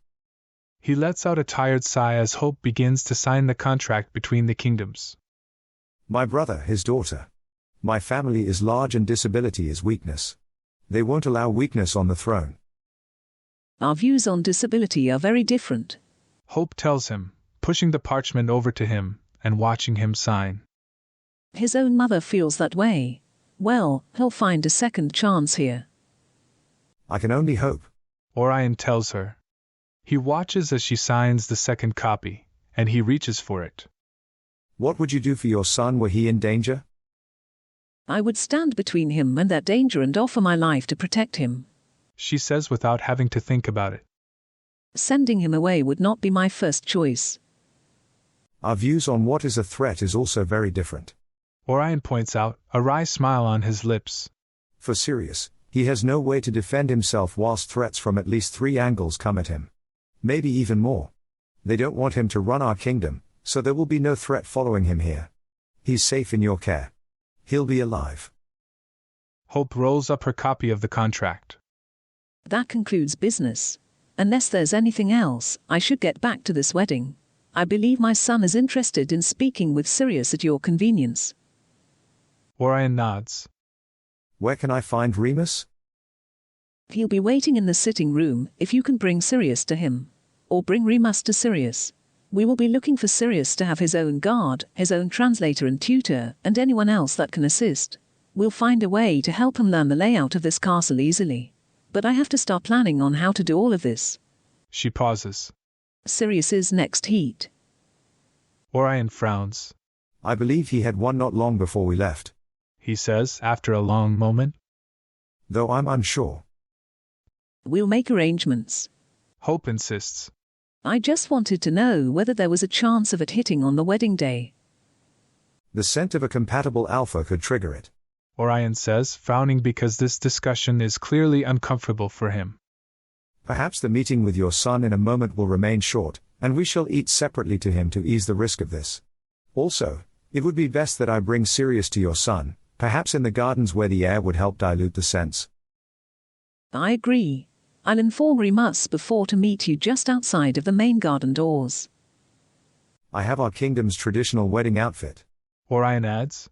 He lets out a tired sigh as Hope begins to sign the contract between the kingdoms. My brother, his daughter. My family is large and disability is weakness. They won't allow weakness on the throne. Our views on disability are very different. Hope tells him, pushing the parchment over to him, and watching him sign. His own mother feels that way. Well, he'll find a second chance here. I can only hope. Orion tells her. He watches as she signs the second copy, and he reaches for it. What would you do for your son were he in danger? I would stand between him and that danger and offer my life to protect him. She says without having to think about it. Sending him away would not be my first choice. Our views on what is a threat is also very different. Orion points out, a wry smile on his lips. For Sirius, he has no way to defend himself whilst threats from at least 3 angles come at him. Maybe even more. They don't want him to run our kingdom, so there will be no threat following him here. He's safe in your care. He'll be alive. Hope rolls up her copy of the contract. That concludes business. Unless there's anything else, I should get back to this wedding. I believe my son is interested in speaking with Sirius at your convenience. Orion nods. Where can I find Remus? He'll be waiting in the sitting room if you can bring Sirius to him. Or bring Remus to Sirius. We will be looking for Sirius to have his own guard, his own translator and tutor, and anyone else that can assist. We'll find a way to help him learn the layout of this castle easily. But I have to start planning on how to do all of this. She pauses. Sirius's next heat. Orion frowns. I believe he had one not long before we left. He says after a long moment. Though I'm unsure. We'll make arrangements. Hope insists. I just wanted to know whether there was a chance of it hitting on the wedding day. The scent of a compatible alpha could trigger it. Orion says, frowning because this discussion is clearly uncomfortable for him. Perhaps the meeting with your son in a moment will remain short, and we shall eat separately to him to ease the risk of this. Also, it would be best that I bring Sirius to your son, perhaps in the gardens where the air would help dilute the scents. I agree. I'll inform Remus before to meet you just outside of the main garden doors. I have our kingdom's traditional wedding outfit. Orion adds.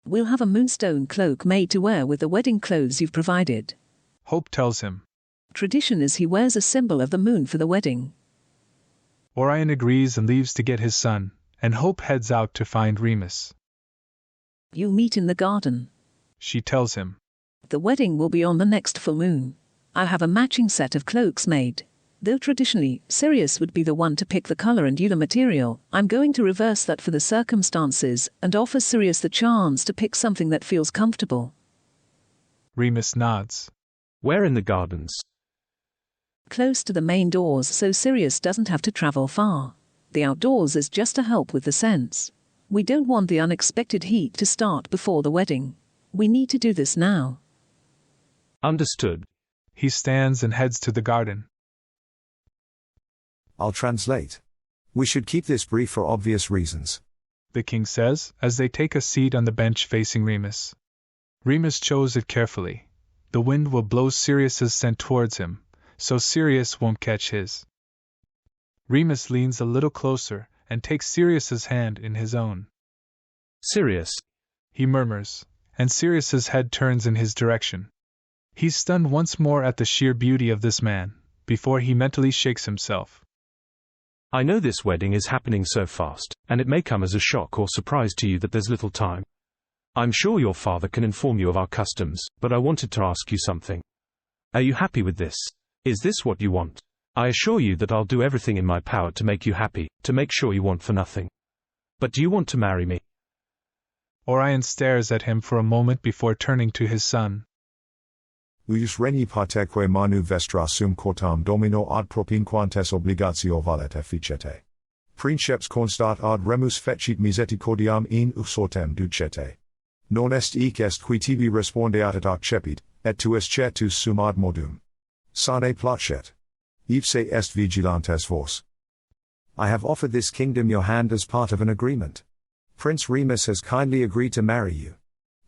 We'll have a moonstone cloak made to wear with the wedding clothes you've provided. Hope tells him. Tradition is he wears a symbol of the moon for the wedding. Orion agrees and leaves to get his son, and Hope heads out to find Remus. You'll meet in the garden. She tells him. The wedding will be on the next full moon. I'll have a matching set of cloaks made. Though traditionally, Sirius would be the one to pick the color and you the material, I'm going to reverse that for the circumstances and offer Sirius the chance to pick something that feels comfortable. Remus nods. Where in the gardens? Close to the main doors so Sirius doesn't have to travel far. The outdoors is just to help with the scents. We don't want the unexpected heat to start before the wedding. We need to do this now. Understood. He stands and heads to the garden. I'll translate. We should keep this brief for obvious reasons. The king says, as they take a seat on the bench facing Remus. Remus chose it carefully. The wind will blow Sirius's scent towards him, so Sirius won't catch his. Remus leans a little closer and takes Sirius's hand in his own. Sirius, he murmurs, and Sirius's head turns in his direction. He's stunned once more at the sheer beauty of this man, before he mentally shakes himself. I know this wedding is happening so fast, and it may come as a shock or surprise to you that there's little time. I'm sure your father can inform you of our customs, but I wanted to ask you something. Are you happy with this? Is this what you want? I assure you that I'll do everything in my power to make you happy, to make sure you want for nothing. But do you want to marry me? Orion stares at him for a moment before turning to his son. Uius regni parteque manu vestra sum cortam domino ad propinquantes obligatio valet efficete. Princeps constat ad Remus fecit misericordiam in usortem ducete. Non est hic est qui tibi respondeat et accepit, et tu escetus sum ad modum. Sane placet. Ipse est vigilantes vos. I have offered this kingdom your hand as part of an agreement. Prince Remus has kindly agreed to marry you.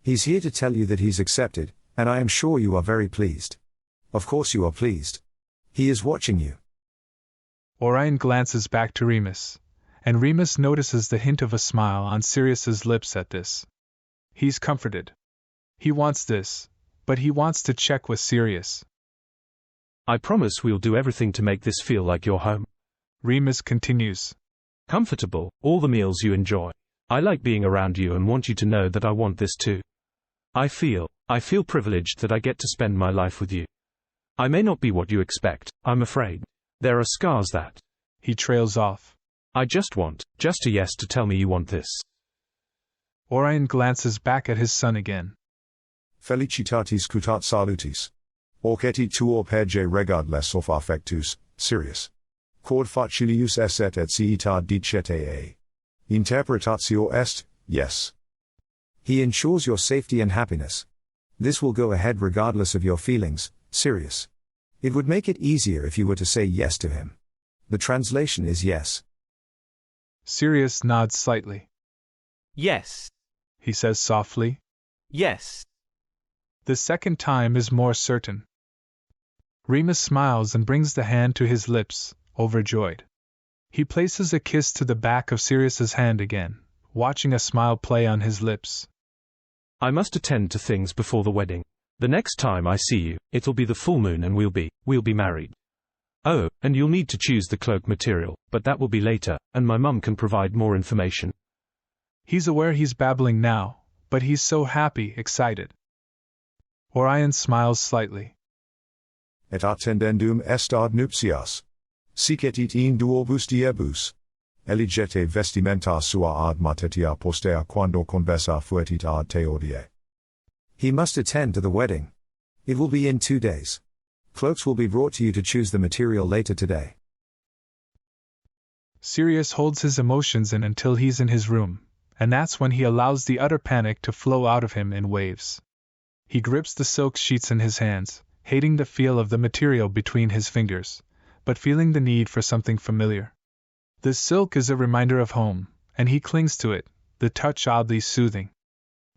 He's here to tell you that he's accepted, and I am sure you are very pleased. Of course you are pleased. He is watching you. Orion glances back to Remus, and Remus notices the hint of a smile on Sirius's lips at this. He's comforted. He wants this, but he wants to check with Sirius. I promise we'll do everything to make this feel like your home. Remus continues. Comfortable, all the meals you enjoy. I like being around you and want you to know that I want this too. I feel privileged that I get to spend my life with you. I may not be what you expect, I'm afraid. There are scars that. He trails off. I just a yes to tell me you want this. Orion glances back at his son again. Felicitatis cutat salutis. Orceti tuor perge regardless of affectus, Sirius. Cord facilius esset et ciita dicete. Interpretatio est, yes. He ensures your safety and happiness. This will go ahead regardless of your feelings, Sirius. It would make it easier if you were to say yes to him. The translation is yes. Sirius nods slightly. Yes. He says softly. Yes. The second time is more certain. Remus smiles and brings the hand to his lips, overjoyed. He places a kiss to the back of Sirius's hand again, watching a smile play on his lips. I must attend to things before the wedding. The next time I see you, it'll be the full moon and we'll be married. Oh, and you'll need to choose the cloak material, but that will be later, and my mum can provide more information. He's aware he's babbling now, but he's so happy, excited. Orion smiles slightly. Et attendendum est ad nuptias. Sicetit in duobus diebus. Eligete vestimenta sua ad matetia postea quando conversa fuetit ad te odie. He must attend to the wedding. It will be in 2 days. Cloaks will be brought to you to choose the material later today. Sirius holds his emotions in until he's in his room, and that's when he allows the utter panic to flow out of him in waves. He grips the silk sheets in his hands, hating the feel of the material between his fingers, but feeling the need for something familiar. The silk is a reminder of home, and he clings to it, the touch oddly soothing.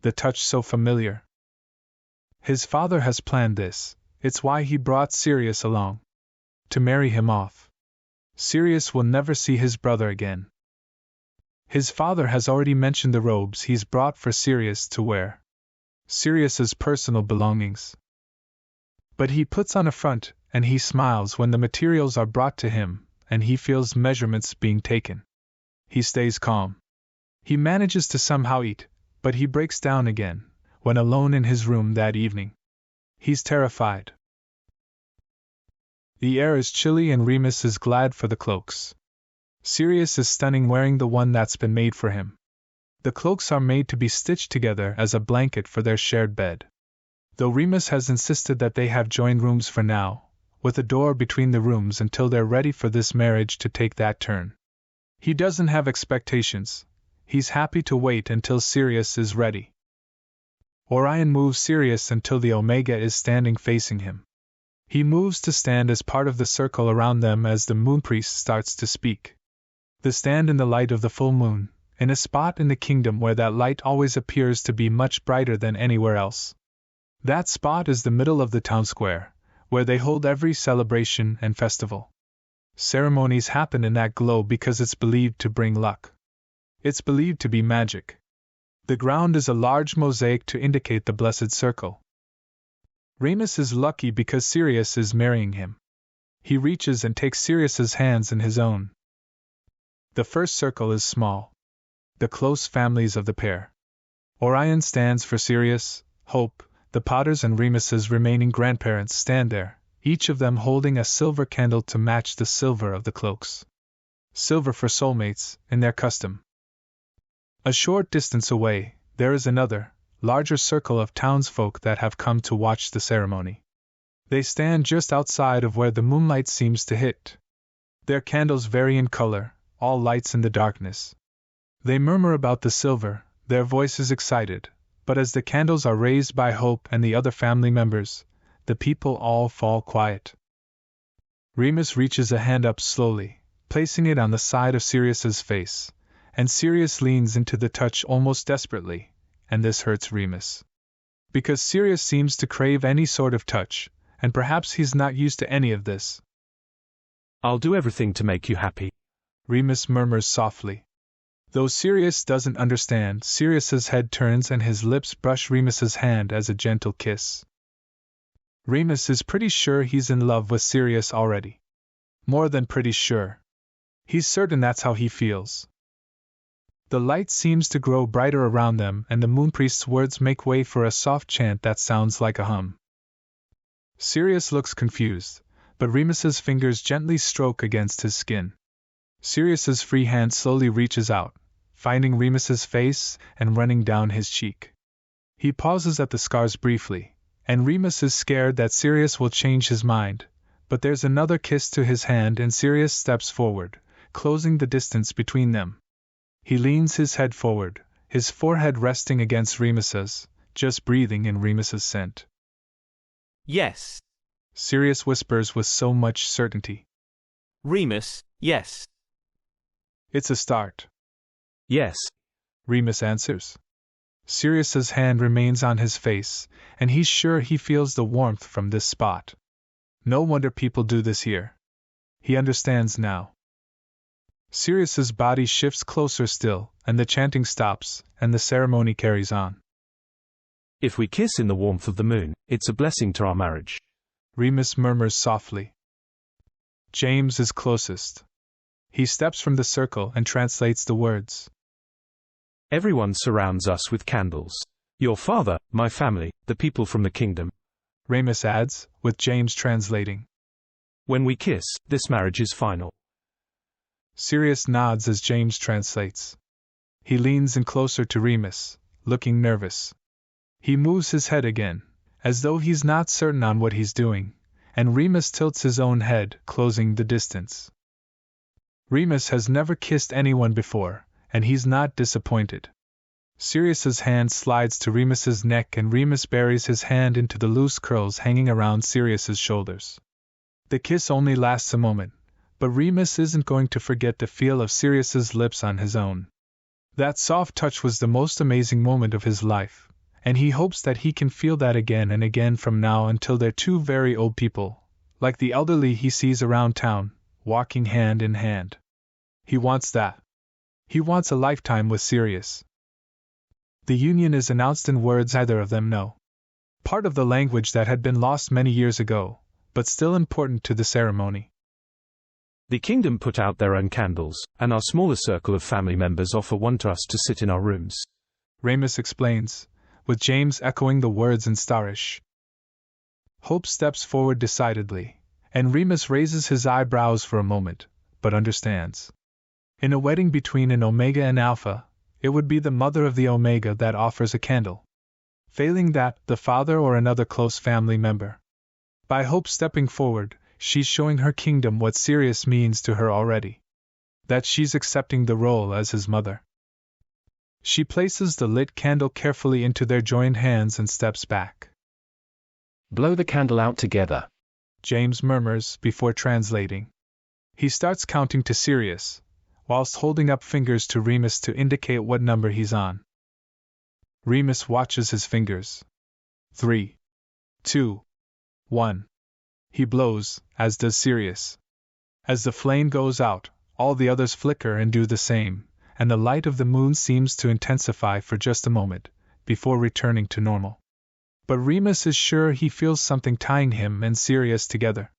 The touch so familiar. His father has planned this, it's why he brought Sirius along. To marry him off. Sirius will never see his brother again. His father has already mentioned the robes he's brought for Sirius to wear. Sirius's personal belongings. But he puts on a front, and he smiles when the materials are brought to him, and he feels measurements being taken. He stays calm. He manages to somehow eat, but he breaks down again, when alone in his room that evening. He's terrified. The air is chilly and Remus is glad for the cloaks. Sirius is stunning wearing the one that's been made for him. The cloaks are made to be stitched together as a blanket for their shared bed. Though Remus has insisted that they have joined rooms for now, with a door between the rooms until they're ready for this marriage to take that turn. He doesn't have expectations. He's happy to wait until Sirius is ready. Orion moves Sirius until the Omega is standing facing him. He moves to stand as part of the circle around them as the moon priest starts to speak. They stand in the light of the full moon, in a spot in the kingdom where that light always appears to be much brighter than anywhere else. That spot is the middle of the town square, where they hold every celebration and festival. Ceremonies happen in that glow because it's believed to bring luck. It's believed to be magic. The ground is a large mosaic to indicate the blessed circle. Remus is lucky because Sirius is marrying him. He reaches and takes Sirius's hands in his own. The first circle is small. The close families of the pair. Orion stands for Sirius, Hope, the Potters and Remus's remaining grandparents stand there, each of them holding a silver candle to match the silver of the cloaks. Silver for soulmates, in their custom. A short distance away, there is another, larger circle of townsfolk that have come to watch the ceremony. They stand just outside of where the moonlight seems to hit. Their candles vary in color, all lights in the darkness. They murmur about the silver, their voices excited, but as the candles are raised by Hope and the other family members, the people all fall quiet. Remus reaches a hand up slowly, placing it on the side of Sirius's face, and Sirius leans into the touch almost desperately, and this hurts Remus. Because Sirius seems to crave any sort of touch, and perhaps he's not used to any of this. I'll do everything to make you happy, Remus murmurs softly. Though Sirius doesn't understand, Sirius's head turns and his lips brush Remus's hand as a gentle kiss. Remus is pretty sure he's in love with Sirius already. More than pretty sure. He's certain that's how he feels. The light seems to grow brighter around them, and the moonpriest's words make way for a soft chant that sounds like a hum. Sirius looks confused, but Remus's fingers gently stroke against his skin. Sirius's free hand slowly reaches out, finding Remus's face and running down his cheek. He pauses at the scars briefly, and Remus is scared that Sirius will change his mind, but there's another kiss to his hand and Sirius steps forward, closing the distance between them. He leans his head forward, his forehead resting against Remus's, just breathing in Remus's scent. Yes. Sirius whispers with so much certainty. Remus, yes. It's a start. Yes. Remus answers. Sirius's hand remains on his face, and he's sure he feels the warmth from this spot. No wonder people do this here. He understands now. Sirius's body shifts closer still, and the chanting stops, and the ceremony carries on. If we kiss in the warmth of the moon, it's a blessing to our marriage. Remus murmurs softly. James is closest. He steps from the circle and translates the words. Everyone surrounds us with candles. Your father, my family, the people from the kingdom. Remus adds, with James translating. When we kiss, this marriage is final. Sirius nods as James translates. He leans in closer to Remus, looking nervous. He moves his head again, as though he's not certain on what he's doing, and Remus tilts his own head, closing the distance. Remus has never kissed anyone before, and he's not disappointed. Sirius's hand slides to Remus's neck and Remus buries his hand into the loose curls hanging around Sirius's shoulders. The kiss only lasts a moment, but Remus isn't going to forget the feel of Sirius's lips on his own. That soft touch was the most amazing moment of his life, and he hopes that he can feel that again and again from now until they're two very old people, like the elderly he sees around town, walking hand in hand. He wants that. He wants a lifetime with Sirius. The union is announced in words either of them know. Part of the language that had been lost many years ago, but still important to the ceremony. The kingdom put out their own candles, and our smaller circle of family members offer one to us to sit in our rooms. Remus explains, with James echoing the words in Starish. Hope steps forward decidedly, and Remus raises his eyebrows for a moment, but understands. In a wedding between an Omega and Alpha, it would be the mother of the Omega that offers a candle. Failing that, the father or another close family member. By Hope stepping forward, she's showing her kingdom what Sirius means to her already. That she's accepting the role as his mother. She places the lit candle carefully into their joined hands and steps back. Blow the candle out together, James murmurs before translating. He starts counting to Sirius, whilst holding up fingers to Remus to indicate what number he's on. Remus watches his fingers. 3, 2, 1. He blows, as does Sirius. As the flame goes out, all the others flicker and do the same, and the light of the moon seems to intensify for just a moment, before returning to normal. But Remus is sure he feels something tying him and Sirius together.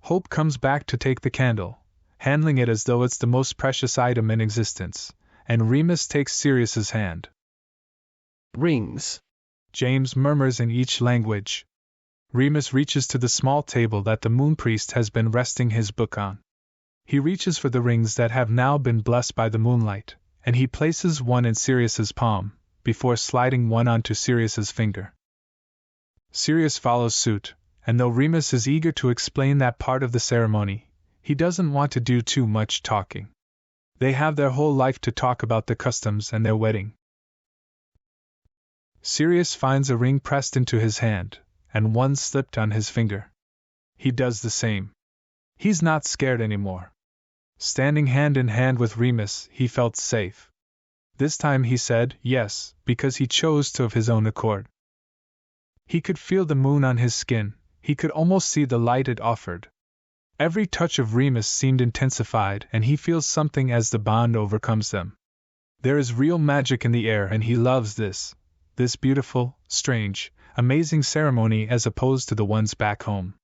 Hope comes back to take the candle, handling it as though it's the most precious item in existence, and Remus takes Sirius's hand. Rings, James murmurs in each language. Remus reaches to the small table that the moon priest has been resting his book on. He reaches for the rings that have now been blessed by the moonlight, and he places one in Sirius's palm, before sliding one onto Sirius's finger. Sirius follows suit, and though Remus is eager to explain that part of the ceremony, he doesn't want to do too much talking. They have their whole life to talk about the customs and their wedding. Sirius finds a ring pressed into his hand, and one slipped on his finger. He does the same. He's not scared anymore. Standing hand in hand with Remus, he felt safe. This time he said yes, because he chose to of his own accord. He could feel the moon on his skin, he could almost see the light it offered. Every touch of Remus seemed intensified, and he feels something as the bond overcomes them. There is real magic in the air, and he loves this beautiful, strange, amazing ceremony as opposed to the ones back home.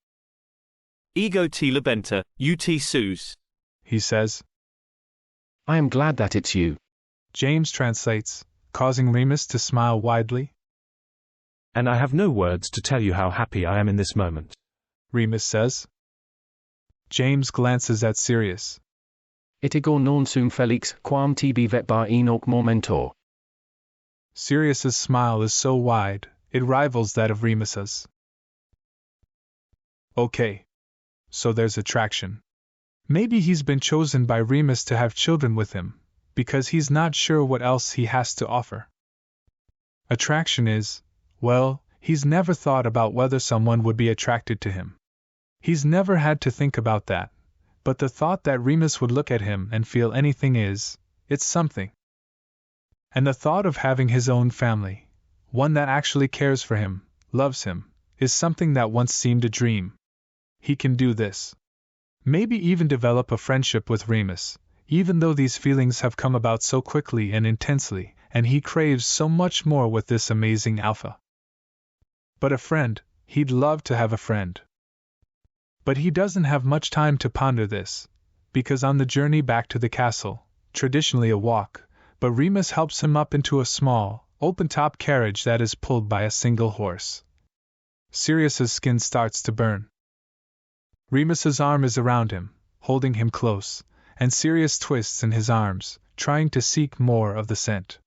Ego T. Labenta, UT Sus. He says. I am glad that it's you. James translates, causing Remus to smile widely. And I have no words to tell you how happy I am in this moment, Remus says. James glances at Sirius. Itigor non sum felix quam tibi vetbar enoch momentor. Sirius's smile is so wide, it rivals that of Remus's. Okay. So there's attraction. Maybe he's been chosen by Remus to have children with him, because he's not sure what else he has to offer. Attraction is, well, he's never thought about whether someone would be attracted to him. He's never had to think about that, but the thought that Remus would look at him and feel anything it's something. And the thought of having his own family, one that actually cares for him, loves him, is something that once seemed a dream. He can do this. Maybe even develop a friendship with Remus, even though these feelings have come about so quickly and intensely, and he craves so much more with this amazing alpha. But a friend, he'd love to have a friend. But he doesn't have much time to ponder this, because on the journey back to the castle, traditionally a walk, but Remus helps him up into a small, open-top carriage that is pulled by a single horse. Sirius's skin starts to burn. Remus's arm is around him, holding him close, and Sirius twists in his arms, trying to seek more of the scent.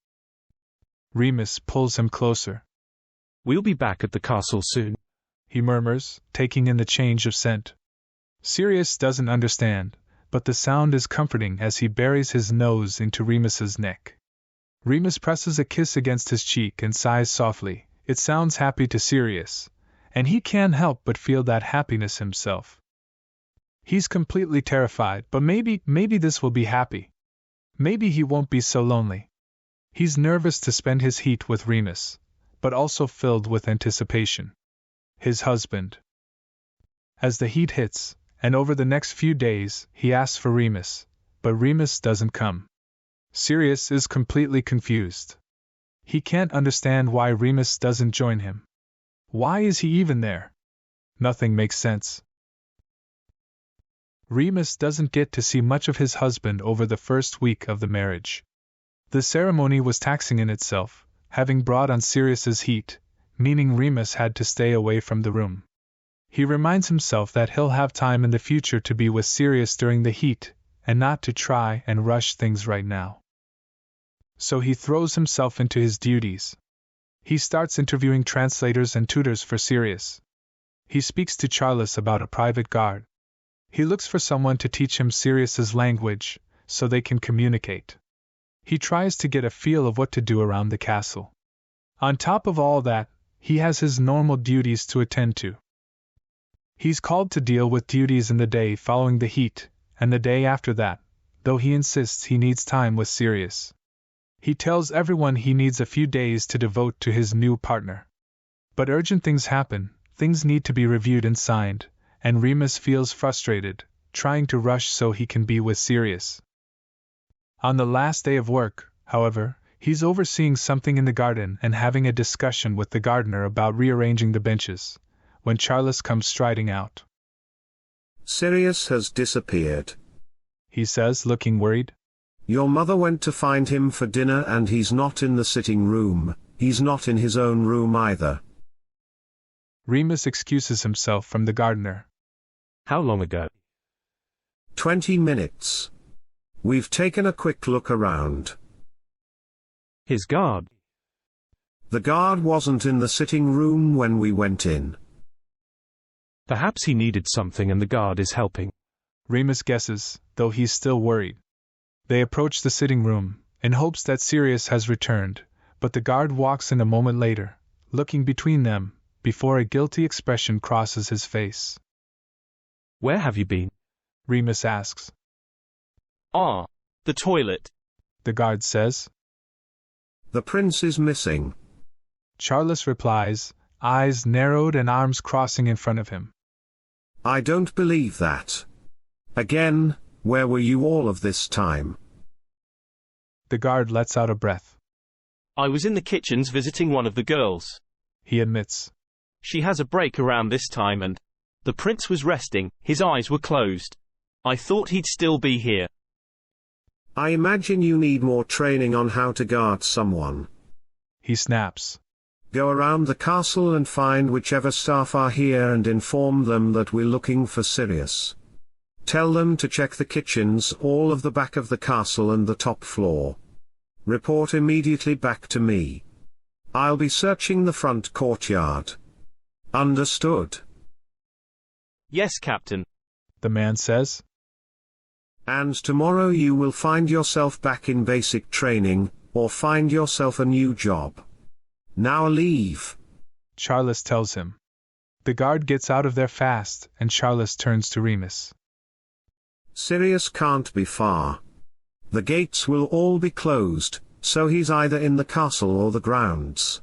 Remus pulls him closer. We'll be back at the castle soon, he murmurs, taking in the change of scent. Sirius doesn't understand, but the sound is comforting as he buries his nose into Remus's neck. Remus presses a kiss against his cheek and sighs softly. It sounds happy to Sirius, and he can't help but feel that happiness himself. He's completely terrified, but maybe this will be happy. Maybe he won't be so lonely. He's nervous to spend his heat with Remus, but also filled with anticipation. His husband. As the heat hits, and over the next few days, he asks for Remus, but Remus doesn't come. Sirius is completely confused. He can't understand why Remus doesn't join him. Why is he even there? Nothing makes sense. Remus doesn't get to see much of his husband over the first week of the marriage. The ceremony was taxing in itself, having brought on Sirius's heat, meaning Remus had to stay away from the room. He reminds himself that he'll have time in the future to be with Sirius during the heat, and not to try and rush things right now. So he throws himself into his duties. He starts interviewing translators and tutors for Sirius. He speaks to Charles about a private guard. He looks for someone to teach him Sirius's language, so they can communicate. He tries to get a feel of what to do around the castle. On top of all that, he has his normal duties to attend to. He's called to deal with duties in the day following the heat, and the day after that, though he insists he needs time with Sirius. He tells everyone he needs a few days to devote to his new partner. But urgent things happen, things need to be reviewed and signed, and Remus feels frustrated, trying to rush so he can be with Sirius. On the last day of work, however, he's overseeing something in the garden and having a discussion with the gardener about rearranging the benches, when Charles comes striding out. Sirius has disappeared, he says, looking worried. Your mother went to find him for dinner and he's not in the sitting room, he's not in his own room either. Remus excuses himself from the gardener. How long ago? 20 minutes. We've taken a quick look around. His guard? The guard wasn't in the sitting room when we went in. Perhaps he needed something and the guard is helping. Remus guesses, though he's still worried. They approach the sitting room, in hopes that Sirius has returned, but the guard walks in a moment later, looking between them, before a guilty expression crosses his face. Where have you been? Remus asks. The toilet, the guard says. The prince is missing, Charles replies, eyes narrowed and arms crossing in front of him. I don't believe that. Again, where were you all of this time? The guard lets out a breath. I was in the kitchens visiting one of the girls, he admits. She has a break around this time and the prince was resting, his eyes were closed. I thought he'd still be here. I imagine you need more training on how to guard someone. He snaps. Go around the castle and find whichever staff are here and inform them that we're looking for Sirius. Tell them to check the kitchens, all of the back of the castle and the top floor. Report immediately back to me. I'll be searching the front courtyard. Understood? Yes, Captain. The man says. And tomorrow you will find yourself back in basic training, or find yourself a new job. Now leave. Charles tells him. The guard gets out of there fast, and Charles turns to Remus. Sirius can't be far. The gates will all be closed, so he's either in the castle or the grounds.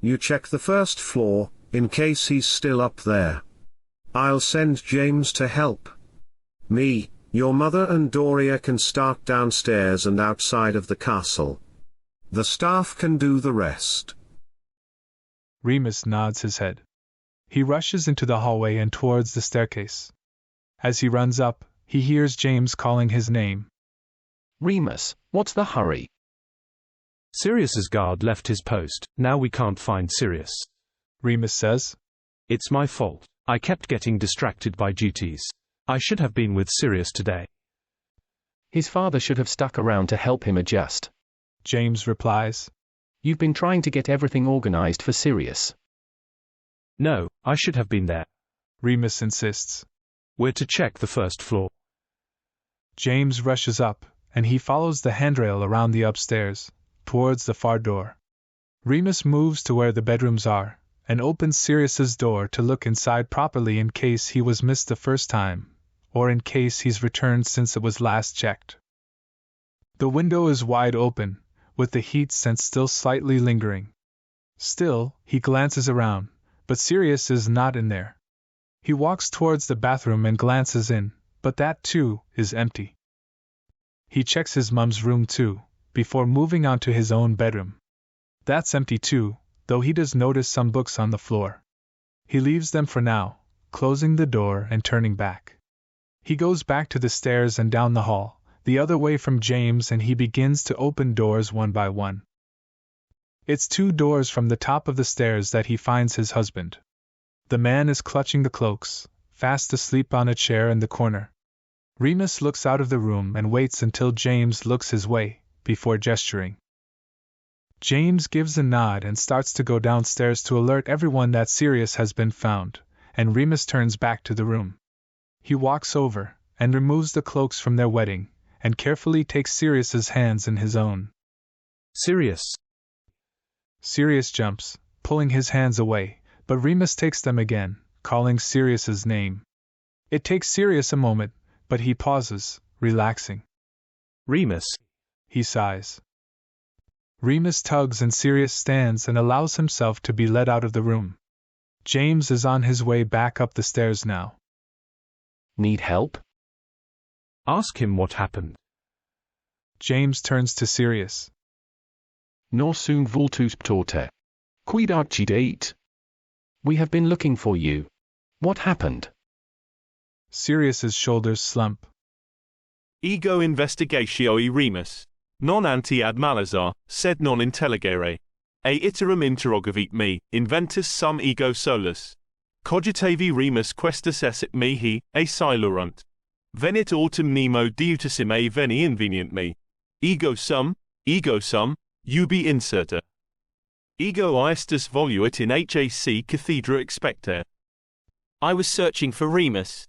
You check the first floor, in case he's still up there. I'll send James to help. Me, your mother and Doria can start downstairs and outside of the castle. The staff can do the rest. Remus nods his head. He rushes into the hallway and towards the staircase. As he runs up, he hears James calling his name. Remus, what's the hurry? Sirius's guard left his post, now we can't find Sirius. Remus says. It's my fault. I kept getting distracted by duties. I should have been with Sirius today. His father should have stuck around to help him adjust. James replies. You've been trying to get everything organized for Sirius. No, I should have been there. Remus insists. We're to check the first floor. James rushes up, and he follows the handrail around the upstairs, towards the far door. Remus moves to where the bedrooms are, and opens Sirius's door to look inside properly in case he was missed the first time, or in case he's returned since it was last checked. The window is wide open, with the heat sense still slightly lingering. Still, he glances around, but Sirius is not in there. He walks towards the bathroom and glances in, but that too is empty. He checks his mum's room too, before moving on to his own bedroom. That's empty too, though he does notice some books on the floor. He leaves them for now, closing the door and turning back. He goes back to the stairs and down the hall, the other way from James, and he begins to open doors one by one. It's 2 doors from the top of the stairs that he finds his husband. The man is clutching the cloaks, fast asleep on a chair in the corner. Remus looks out of the room and waits until James looks his way, before gesturing. James gives a nod and starts to go downstairs to alert everyone that Sirius has been found, and Remus turns back to the room. He walks over, and removes the cloaks from their wedding, and carefully takes Sirius's hands in his own. Sirius. Sirius jumps, pulling his hands away, but Remus takes them again, calling Sirius's name. It takes Sirius a moment, but he pauses, relaxing. Remus. He sighs. Remus tugs and Sirius stands and allows himself to be led out of the room. James is on his way back up the stairs now. Need help? Ask him what happened. James turns to Sirius. Norsum vultus ptorte. Quid accidit? We have been looking for you. What happened? Sirius's shoulders slump. Ego investigatio Remus. Non ante ad malazar, sed non intelligere. A iterum interrogavit me, inventus sum ego solus. Cogitavi Remus questus esset mihi, a silurunt. Venit autem nemo diutisime veni invenient me. Ego sum, ubi inserta. Ego aestus voluit in hac cathedra expecter. I was searching for Remus.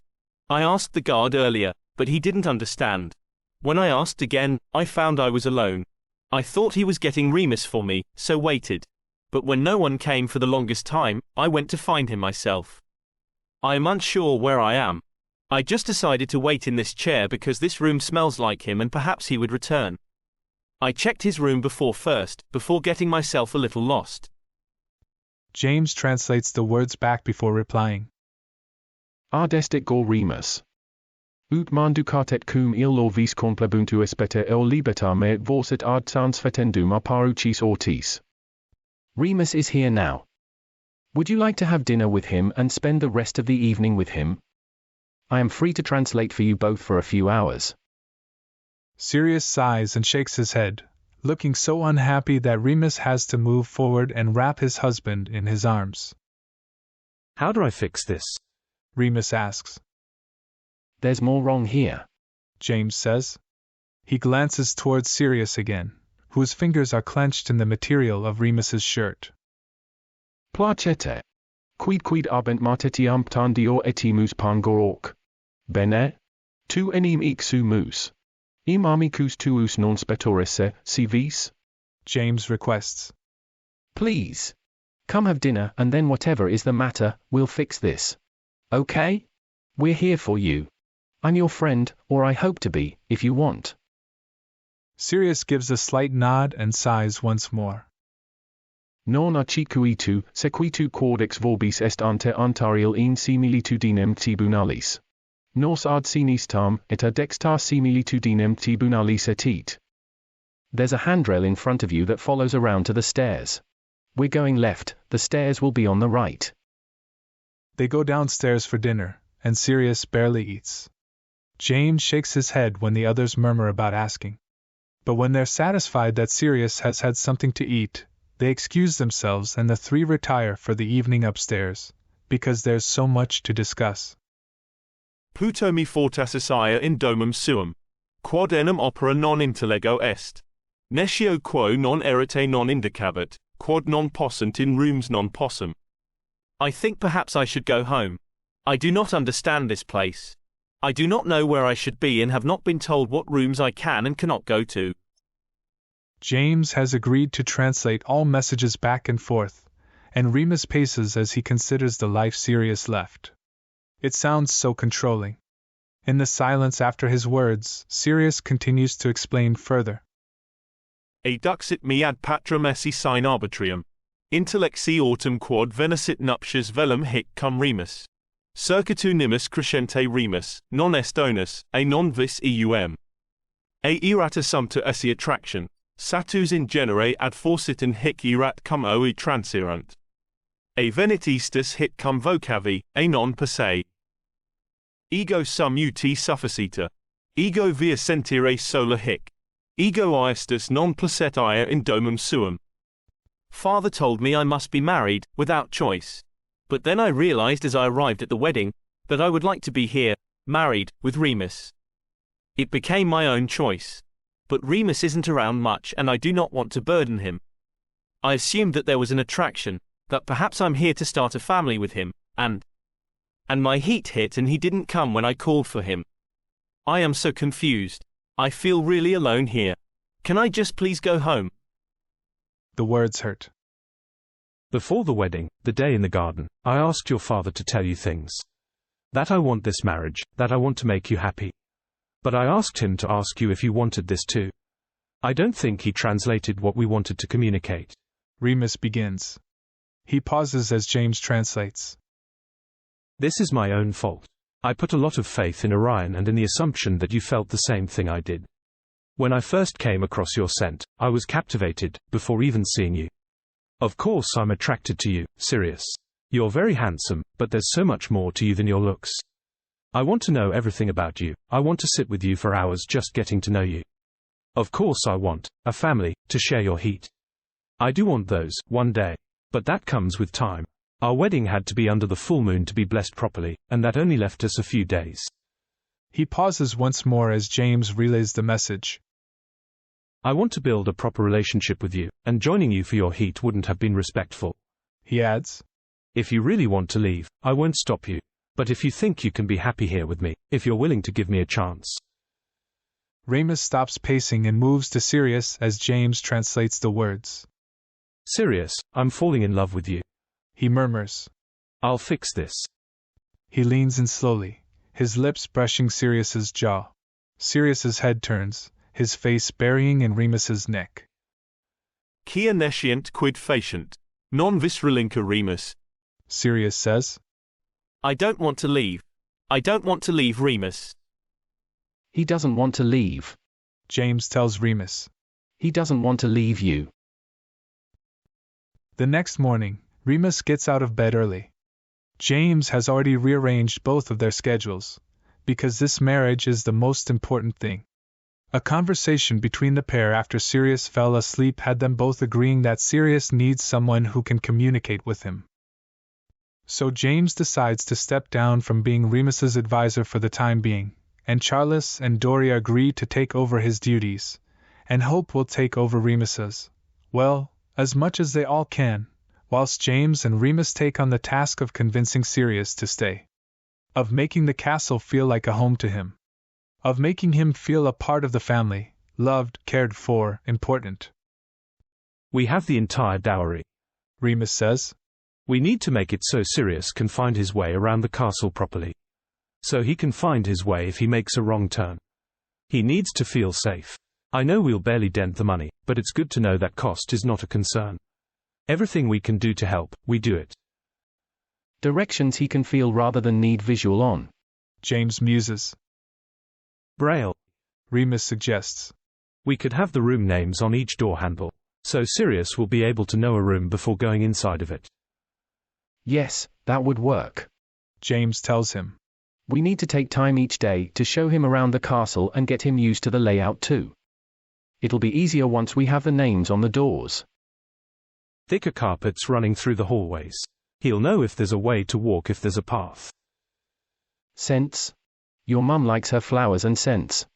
I asked the guard earlier, but he didn't understand. When I asked again, I found I was alone. I thought he was getting Remus for me, so waited. But when no one came for the longest time, I went to find him myself. I am unsure where I am. I just decided to wait in this chair because this room smells like him and perhaps he would return. I checked his room before getting myself a little lost. James translates the words back before replying. Ardestit gor Remus. Ut manducatet cum illor vis complebuntu espete el libertar me vorsit ad sans fetendum aparucis ortis. Remus is here now. Would you like to have dinner with him and spend the rest of the evening with him? I am free to translate for you both for a few hours. Sirius sighs and shakes his head, looking so unhappy that Remus has to move forward and wrap his husband in his arms. How do I fix this? Remus asks. There's more wrong here, James says. He glances towards Sirius again, whose fingers are clenched in the material of Remus's shirt. Placete. Quid arbent martetiam ptandior etimus pangorok. Bene? Tu enim ixu mus. Imamicus tuus non spetorisse, si vis? James requests. Please. Come have dinner and then whatever is the matter, we'll fix this. Okay? We're here for you. I'm your friend, or I hope to be, if you want. Sirius gives a slight nod and sighs once more. Non acicuitu, sequitu quaudix vorbis est ante antarial in similitudinem tribunalis. Nos ad sinistam, et ad dextar similitudinem tribunalis etit. There's a handrail in front of you that follows around to the stairs. We're going left, the stairs will be on the right. They go downstairs for dinner, and Sirius barely eats. James shakes his head when the others murmur about asking. But when they're satisfied that Sirius has had something to eat, they excuse themselves and the three retire for the evening upstairs, because there's so much to discuss. Pluto mi fortas assaia in domum suum. Quod enim opera non intellego est. Nescio quo non erite non indicabit, quod non possunt in rooms non possum. I think perhaps I should go home. I do not understand this place. I do not know where I should be and have not been told what rooms I can and cannot go to. James has agreed to translate all messages back and forth, and Remus paces as he considers the life Sirius left. It sounds so controlling. In the silence after his words, Sirius continues to explain further. Eduxit me ad patrum esse sine arbitrium. Intellexi autem quod venesit nuptias velum hic cum Remus. Circitu nimis crescente Remus, non est onus, a non vis eum. A erat assumpta esse attraction, satus in genere ad forsitan hic erat cum oi transirant. A venit istus hic cum vocavi, a non per se. Ego sum ut sufficita. Ego via sentire sola hic. Ego aestus non placet ea in domum suum. Father told me I must be married, without choice. But then I realized as I arrived at the wedding, that I would like to be here, married, with Remus. It became my own choice. But Remus isn't around much and I do not want to burden him. I assumed that there was an attraction, that perhaps I'm here to start a family with him, and my heat hit and he didn't come when I called for him. I am so confused. I feel really alone here. Can I just please go home? The words hurt. Before the wedding, the day in the garden, I asked your father to tell you things. That I want this marriage, that I want to make you happy. But I asked him to ask you if you wanted this too. I don't think he translated what we wanted to communicate. Remus begins. He pauses as James translates. This is my own fault. I put a lot of faith in Orion and in the assumption that you felt the same thing I did. When I first came across your scent, I was captivated, before even seeing you. Of course I'm attracted to you, Sirius. You're very handsome, but there's so much more to you than your looks. I want to know everything about you. I want to sit with you for hours just getting to know you. Of course I want a family to share your heat. I do want those one day. But that comes with time. Our wedding had to be under the full moon to be blessed properly, and that only left us a few days. He pauses once more as James relays the message. I want to build a proper relationship with you, and joining you for your heat wouldn't have been respectful. He adds. If you really want to leave, I won't stop you. But if you think you can be happy here with me, if you're willing to give me a chance. Remus stops pacing and moves to Sirius as James translates the words. Sirius, I'm falling in love with you. He murmurs. I'll fix this. He leans in slowly, his lips brushing Sirius's jaw. Sirius's head turns, his face burying in Remus's neck. Quia nescient quid facient. Non vis relinca Remus. Sirius says. I don't want to leave. I don't want to leave Remus. He doesn't want to leave. James tells Remus. He doesn't want to leave you. The next morning, Remus gets out of bed early. James has already rearranged both of their schedules, because this marriage is the most important thing. A conversation between the pair after Sirius fell asleep had them both agreeing that Sirius needs someone who can communicate with him. So James decides to step down from being Remus's advisor for the time being, and Charles and Doria agree to take over his duties, and Hope will take over Remus's, well, as much as they all can, whilst James and Remus take on the task of convincing Sirius to stay. Of making the castle feel like a home to him. Of making him feel a part of the family, loved, cared for, important. We have the entire dowry, Remus says. We need to make it so Sirius can find his way around the castle properly. So he can find his way if he makes a wrong turn. He needs to feel safe. I know we'll barely dent the money, but it's good to know that cost is not a concern. Everything we can do to help, we do it. Directions he can feel rather than need visual on, James muses. Braille, Remus suggests. We could have the room names on each door handle, so Sirius will be able to know a room before going inside of it. Yes, that would work, James tells him. We need to take time each day to show him around the castle and get him used to the layout too. It'll be easier once we have the names on the doors. Thicker carpets running through the hallways. He'll know if there's a way to walk if there's a path. Scents. Your mum likes her flowers and scents.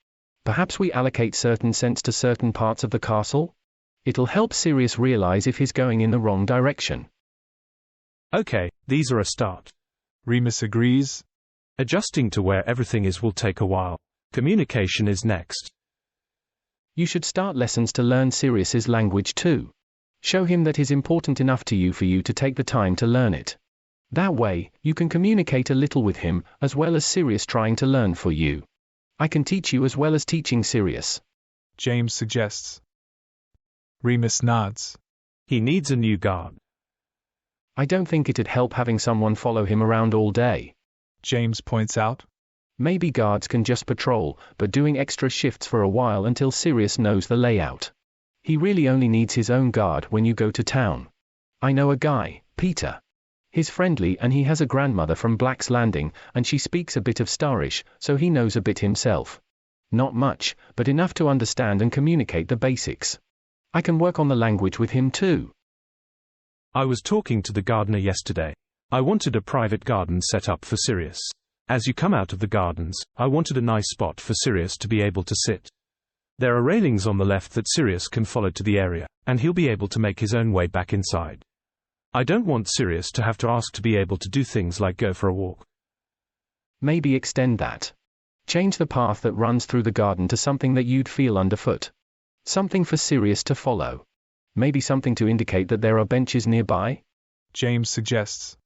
Perhaps we allocate certain scents to certain parts of the castle? It'll help Sirius realize if he's going in the wrong direction. Okay, these are a start. Remus agrees. Adjusting to where everything is will take a while. Communication is next. You should start lessons to learn Sirius's language too. Show him that is important enough to you for you to take the time to learn it. That way, you can communicate a little with him, as well as Sirius trying to learn for you. I can teach you as well as teaching Sirius, James suggests. Remus nods. He needs a new guard. I don't think it'd help having someone follow him around all day, James points out. Maybe guards can just patrol, but doing extra shifts for a while until Sirius knows the layout. He really only needs his own guard when you go to town. I know a guy, Peter. He's friendly and he has a grandmother from Black's Landing, and she speaks a bit of Starish, so he knows a bit himself. Not much, but enough to understand and communicate the basics. I can work on the language with him too. I was talking to the gardener yesterday. I wanted a private garden set up for Sirius. As you come out of the gardens, I wanted a nice spot for Sirius to be able to sit. There are railings on the left that Sirius can follow to the area, and he'll be able to make his own way back inside. I don't want Sirius to have to ask to be able to do things like go for a walk. Maybe extend that. Change the path that runs through the garden to something that you'd feel underfoot. Something for Sirius to follow. Maybe something to indicate that there are benches nearby? James suggests.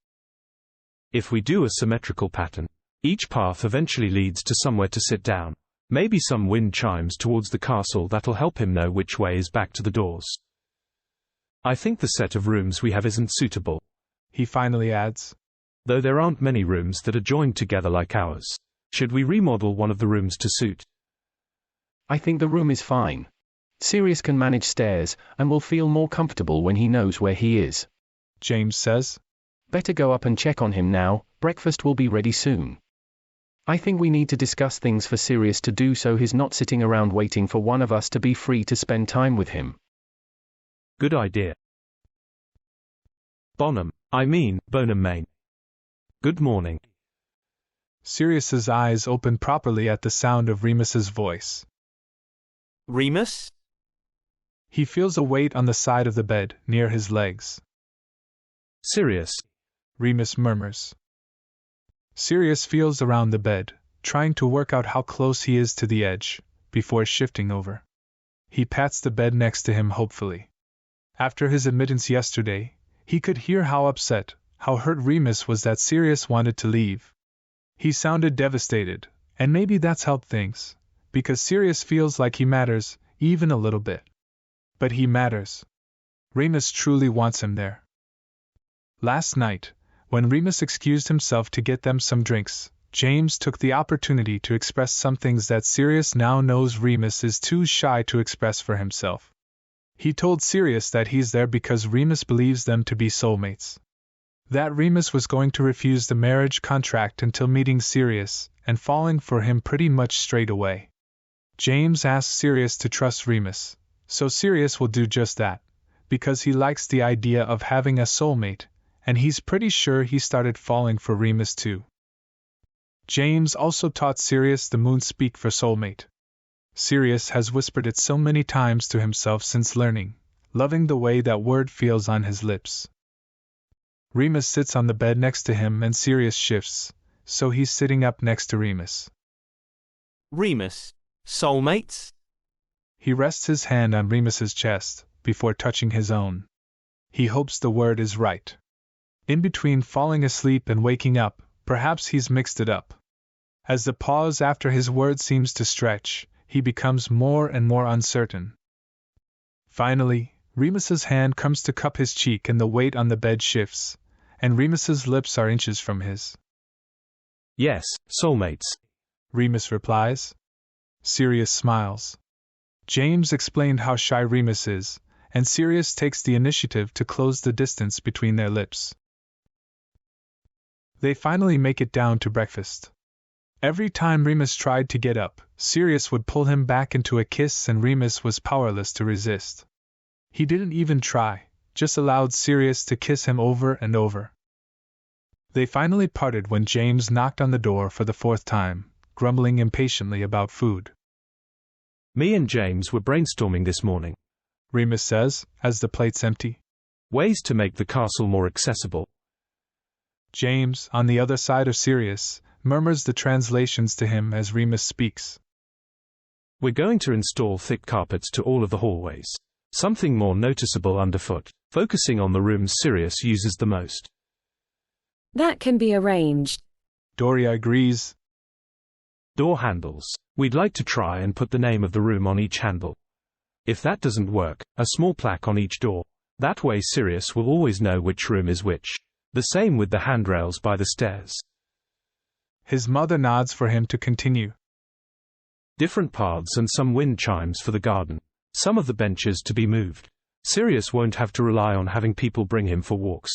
If we do a symmetrical pattern, each path eventually leads to somewhere to sit down. Maybe some wind chimes towards the castle that'll help him know which way is back to the doors. I think the set of rooms we have isn't suitable, he finally adds. Though there aren't many rooms that are joined together like ours. Should we remodel one of the rooms to suit? I think the room is fine. Sirius can manage stairs, and will feel more comfortable when he knows where he is, James says. Better go up and check on him now, breakfast will be ready soon. I think we need to discuss things for Sirius to do so he's not sitting around waiting for one of us to be free to spend time with him. Good idea. Bonham Maine. Good morning. Sirius's eyes open properly at the sound of Remus's voice. Remus? He feels a weight on the side of the bed, near his legs. Sirius, Remus murmurs. Sirius feels around the bed, trying to work out how close he is to the edge, before shifting over. He pats the bed next to him hopefully. After his admittance yesterday, he could hear how upset, how hurt Remus was that Sirius wanted to leave. He sounded devastated, and maybe that's helped things, because Sirius feels like he matters, even a little bit. But he matters. Remus truly wants him there. Last night, when Remus excused himself to get them some drinks, James took the opportunity to express some things that Sirius now knows Remus is too shy to express for himself. He told Sirius that he's there because Remus believes them to be soulmates. That Remus was going to refuse the marriage contract until meeting Sirius, and falling for him pretty much straight away. James asks Sirius to trust Remus, so Sirius will do just that, because he likes the idea of having a soulmate, and he's pretty sure he started falling for Remus too. James also taught Sirius the moon speak for soulmate. Sirius has whispered it so many times to himself since learning, loving the way that word feels on his lips. Remus sits on the bed next to him and Sirius shifts, so he's sitting up next to Remus. Remus, soulmates? He rests his hand on Remus's chest, before touching his own. He hopes the word is right. In between falling asleep and waking up, perhaps he's mixed it up. As the pause after his word seems to stretch, he becomes more and more uncertain. Finally, Remus's hand comes to cup his cheek and the weight on the bed shifts, and Remus's lips are inches from his. Yes, soulmates, Remus replies. Sirius smiles. James explained how shy Remus is, and Sirius takes the initiative to close the distance between their lips. They finally make it down to breakfast. Every time Remus tried to get up, Sirius would pull him back into a kiss and Remus was powerless to resist. He didn't even try, just allowed Sirius to kiss him over and over. They finally parted when James knocked on the door for the fourth time, grumbling impatiently about food. Me and James were brainstorming this morning, Remus says, as the plates empty. Ways to make the castle more accessible. James, on the other side of Sirius, murmurs the translations to him as Remus speaks. We're going to install thick carpets to all of the hallways. Something more noticeable underfoot, focusing on the rooms Sirius uses the most. That can be arranged. Doria agrees. Door handles. We'd like to try and put the name of the room on each handle. If that doesn't work, a small plaque on each door. That way Sirius will always know which room is which. The same with the handrails by the stairs. His mother nods for him to continue. Different paths and some wind chimes for the garden. Some of the benches to be moved. Sirius won't have to rely on having people bring him for walks.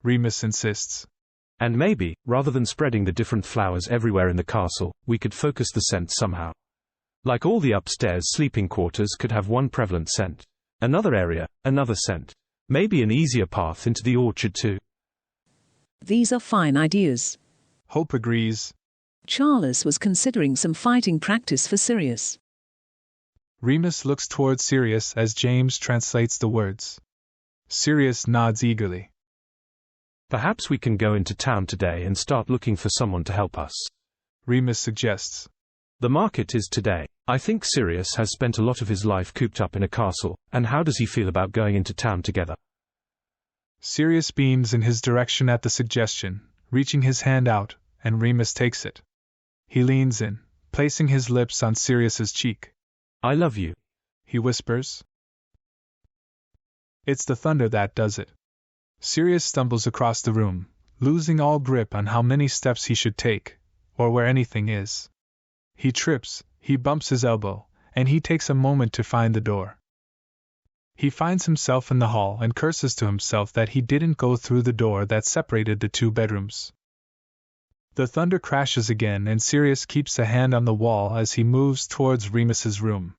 Remus insists. And maybe, rather than spreading the different flowers everywhere in the castle, we could focus the scent somehow. Like all the upstairs sleeping quarters could have one prevalent scent. Another area, another scent. Maybe an easier path into the orchard too. These are fine ideas. Hope agrees. Charles was considering some fighting practice for Sirius. Remus looks towards Sirius as James translates the words. Sirius nods eagerly. Perhaps we can go into town today and start looking for someone to help us. Remus suggests. The market is today. I think Sirius has spent a lot of his life cooped up in a castle, and how does he feel about going into town together? Sirius beams in his direction at the suggestion, reaching his hand out, and Remus takes it. He leans in, placing his lips on Sirius's cheek. I love you, he whispers. It's the thunder that does it. Sirius stumbles across the room, losing all grip on how many steps he should take, or where anything is. He trips, he bumps his elbow, and he takes a moment to find the door. He finds himself in the hall and curses to himself that he didn't go through the door that separated the two bedrooms. The thunder crashes again and Sirius keeps a hand on the wall as he moves towards Remus's room.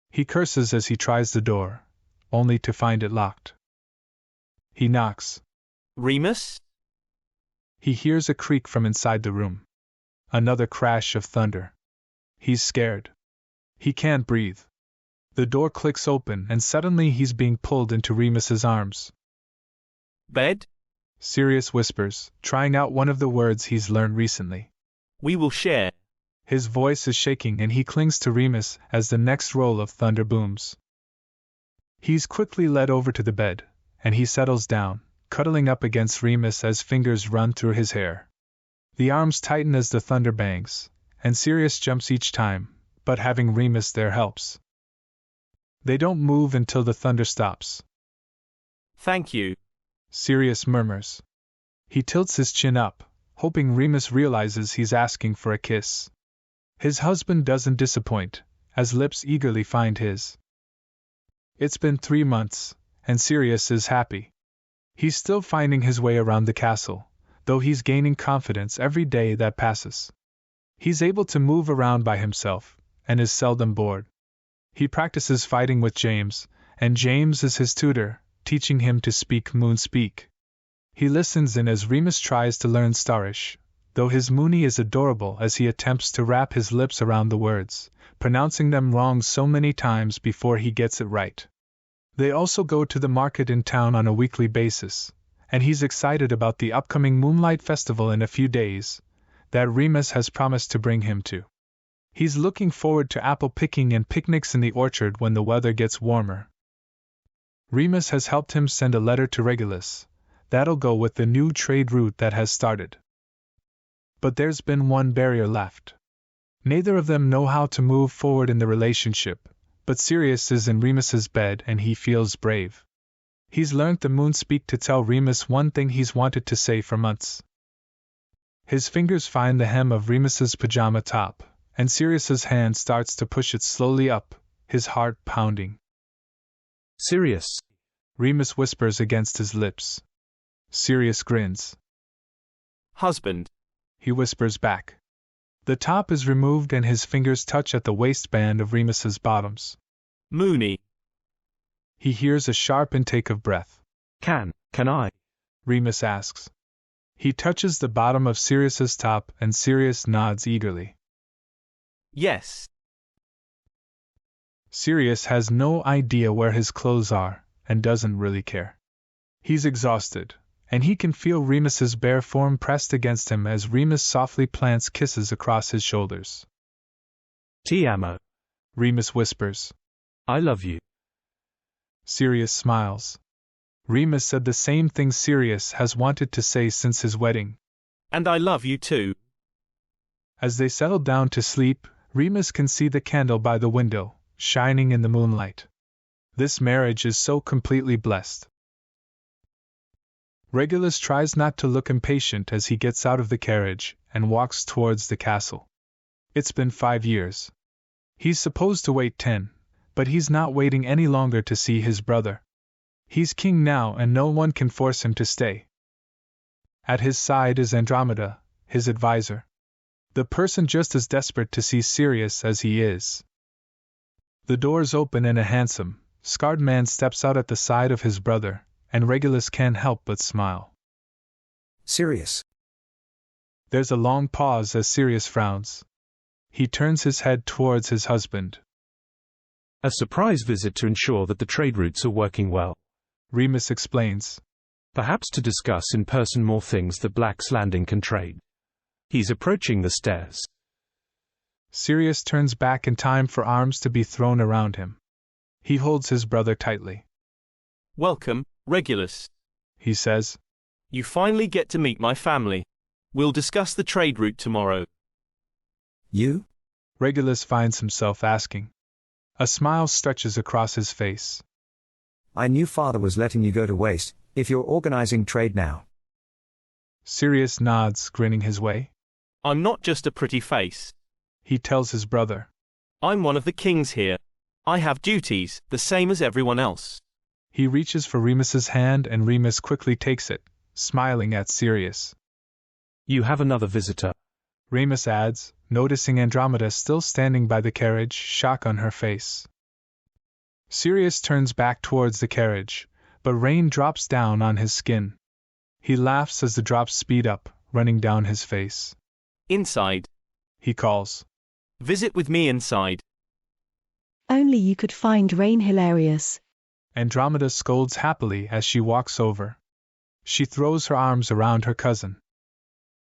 He curses as he tries the door, only to find it locked. He knocks. Remus? He hears a creak from inside the room. Another crash of thunder. He's scared. He can't breathe. The door clicks open and suddenly he's being pulled into Remus's arms. Bed? Sirius whispers, trying out one of the words he's learned recently. We will share. His voice is shaking and he clings to Remus as the next roll of thunder booms. He's quickly led over to the bed, and he settles down, cuddling up against Remus as fingers run through his hair. The arms tighten as the thunder bangs, and Sirius jumps each time, but having Remus there helps. They don't move until the thunder stops. Thank you, Sirius murmurs. He tilts his chin up, hoping Remus realizes he's asking for a kiss. His husband doesn't disappoint, as lips eagerly find his. It's been 3 months, and Sirius is happy. He's still finding his way around the castle, though he's gaining confidence every day that passes. He's able to move around by himself, and is seldom bored. He practices fighting with James, and James is his tutor, teaching him to speak moon speak. He listens in as Remus tries to learn Starish, though his Moony is adorable as he attempts to wrap his lips around the words, pronouncing them wrong so many times before he gets it right. They also go to the market in town on a weekly basis, and he's excited about the upcoming Moonlight Festival in a few days, that Remus has promised to bring him to. He's looking forward to apple picking and picnics in the orchard when the weather gets warmer. Remus has helped him send a letter to Regulus. That'll go with the new trade route that has started. But there's been one barrier left. Neither of them know how to move forward in the relationship, but Sirius is in Remus's bed and he feels brave. He's learned the moon speak to tell Remus one thing he's wanted to say for months. His fingers find the hem of Remus's pajama top, and Sirius's hand starts to push it slowly up, his heart pounding. Sirius, Remus whispers against his lips. Sirius grins. Husband, he whispers back. The top is removed and his fingers touch at the waistband of Remus's bottoms. Moony. He hears a sharp intake of breath. Can I? Remus asks. He touches the bottom of Sirius's top and Sirius nods eagerly. Yes. Sirius has no idea where his clothes are, and doesn't really care. He's exhausted, and he can feel Remus's bare form pressed against him as Remus softly plants kisses across his shoulders. Ti amo, Remus whispers. I love you. Sirius smiles. Remus said the same thing Sirius has wanted to say since his wedding. And I love you too. As they settle down to sleep, Remus can see the candle by the window, shining in the moonlight. This marriage is so completely blessed. Regulus tries not to look impatient as he gets out of the carriage and walks towards the castle. It's been 5 years. He's supposed to wait 10, but he's not waiting any longer to see his brother. He's king now and no one can force him to stay. At his side is Andromeda, his advisor. The person just as desperate to see Sirius as he is. The doors open and a handsome, scarred man steps out at the side of his brother, and Regulus can't help but smile. Sirius. There's a long pause as Sirius frowns. He turns his head towards his husband. A surprise visit to ensure that the trade routes are working well. Remus explains. Perhaps to discuss in person more things that Black's Landing can trade. He's approaching the stairs. Sirius turns back in time for arms to be thrown around him. He holds his brother tightly. Welcome, Regulus, he says. You finally get to meet my family. We'll discuss the trade route tomorrow. You? Regulus finds himself asking. A smile stretches across his face. I knew father was letting you go to waste, if you're organizing trade now. Sirius nods, grinning his way. I'm not just a pretty face, he tells his brother. I'm one of the kings here. I have duties, the same as everyone else. He reaches for Remus's hand and Remus quickly takes it, smiling at Sirius. You have another visitor, Remus adds, noticing Andromeda still standing by the carriage, shock on her face. Sirius turns back towards the carriage, but rain drops down on his skin. He laughs as the drops speed up, running down his face. Inside, he calls. Visit with me inside. Only you could find rain hilarious. Andromeda scolds happily as she walks over. She throws her arms around her cousin.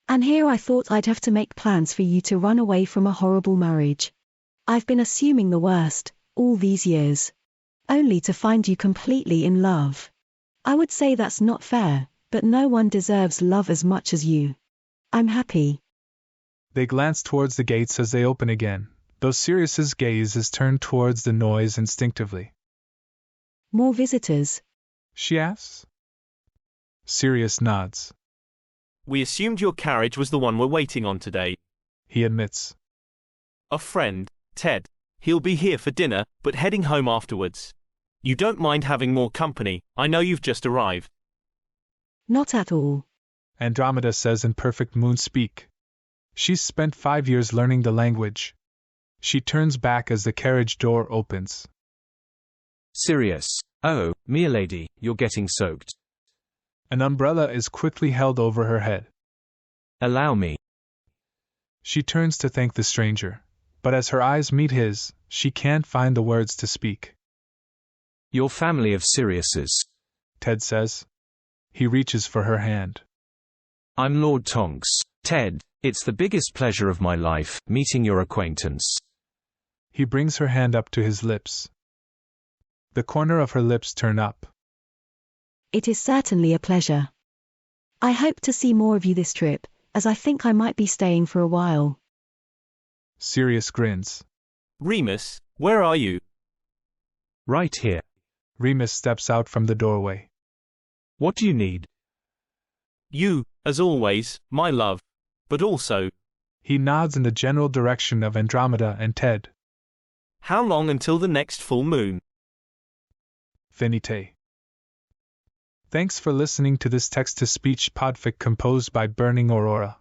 And here I thought I'd have to make plans for you to run away from a horrible marriage. I've been assuming the worst, all these years. Only to find you completely in love. I would say that's not fair, but no one deserves love as much as you. I'm happy. They glance towards the gates as they open again, though Sirius's gaze is turned towards the noise instinctively. More visitors? She asks. Sirius nods. We assumed your carriage was the one we're waiting on today, he admits. A friend, Ted. He'll be here for dinner, but heading home afterwards. You don't mind having more company, I know you've just arrived. Not at all, Andromeda says in perfect moon speak. She's spent 5 years learning the language. She turns back as the carriage door opens. Sirius. Oh, Mia lady, you're getting soaked. An umbrella is quickly held over her head. Allow me. She turns to thank the stranger, but as her eyes meet his, she can't find the words to speak. Your family of Siriuses, Ted says. He reaches for her hand. I'm Lord Tonks. Ted, it's the biggest pleasure of my life, meeting your acquaintance. He brings her hand up to his lips. The corner of her lips turn up. It is certainly a pleasure. I hope to see more of you this trip, as I think I might be staying for a while. Sirius grins. Remus, where are you? Right here. Remus steps out from the doorway. What do you need? You, as always, my love. But also. He nods in the general direction of Andromeda and Ted. How long until the next full moon? Finite. Thanks for listening to this text-to-speech podfic composed by BurningAurora.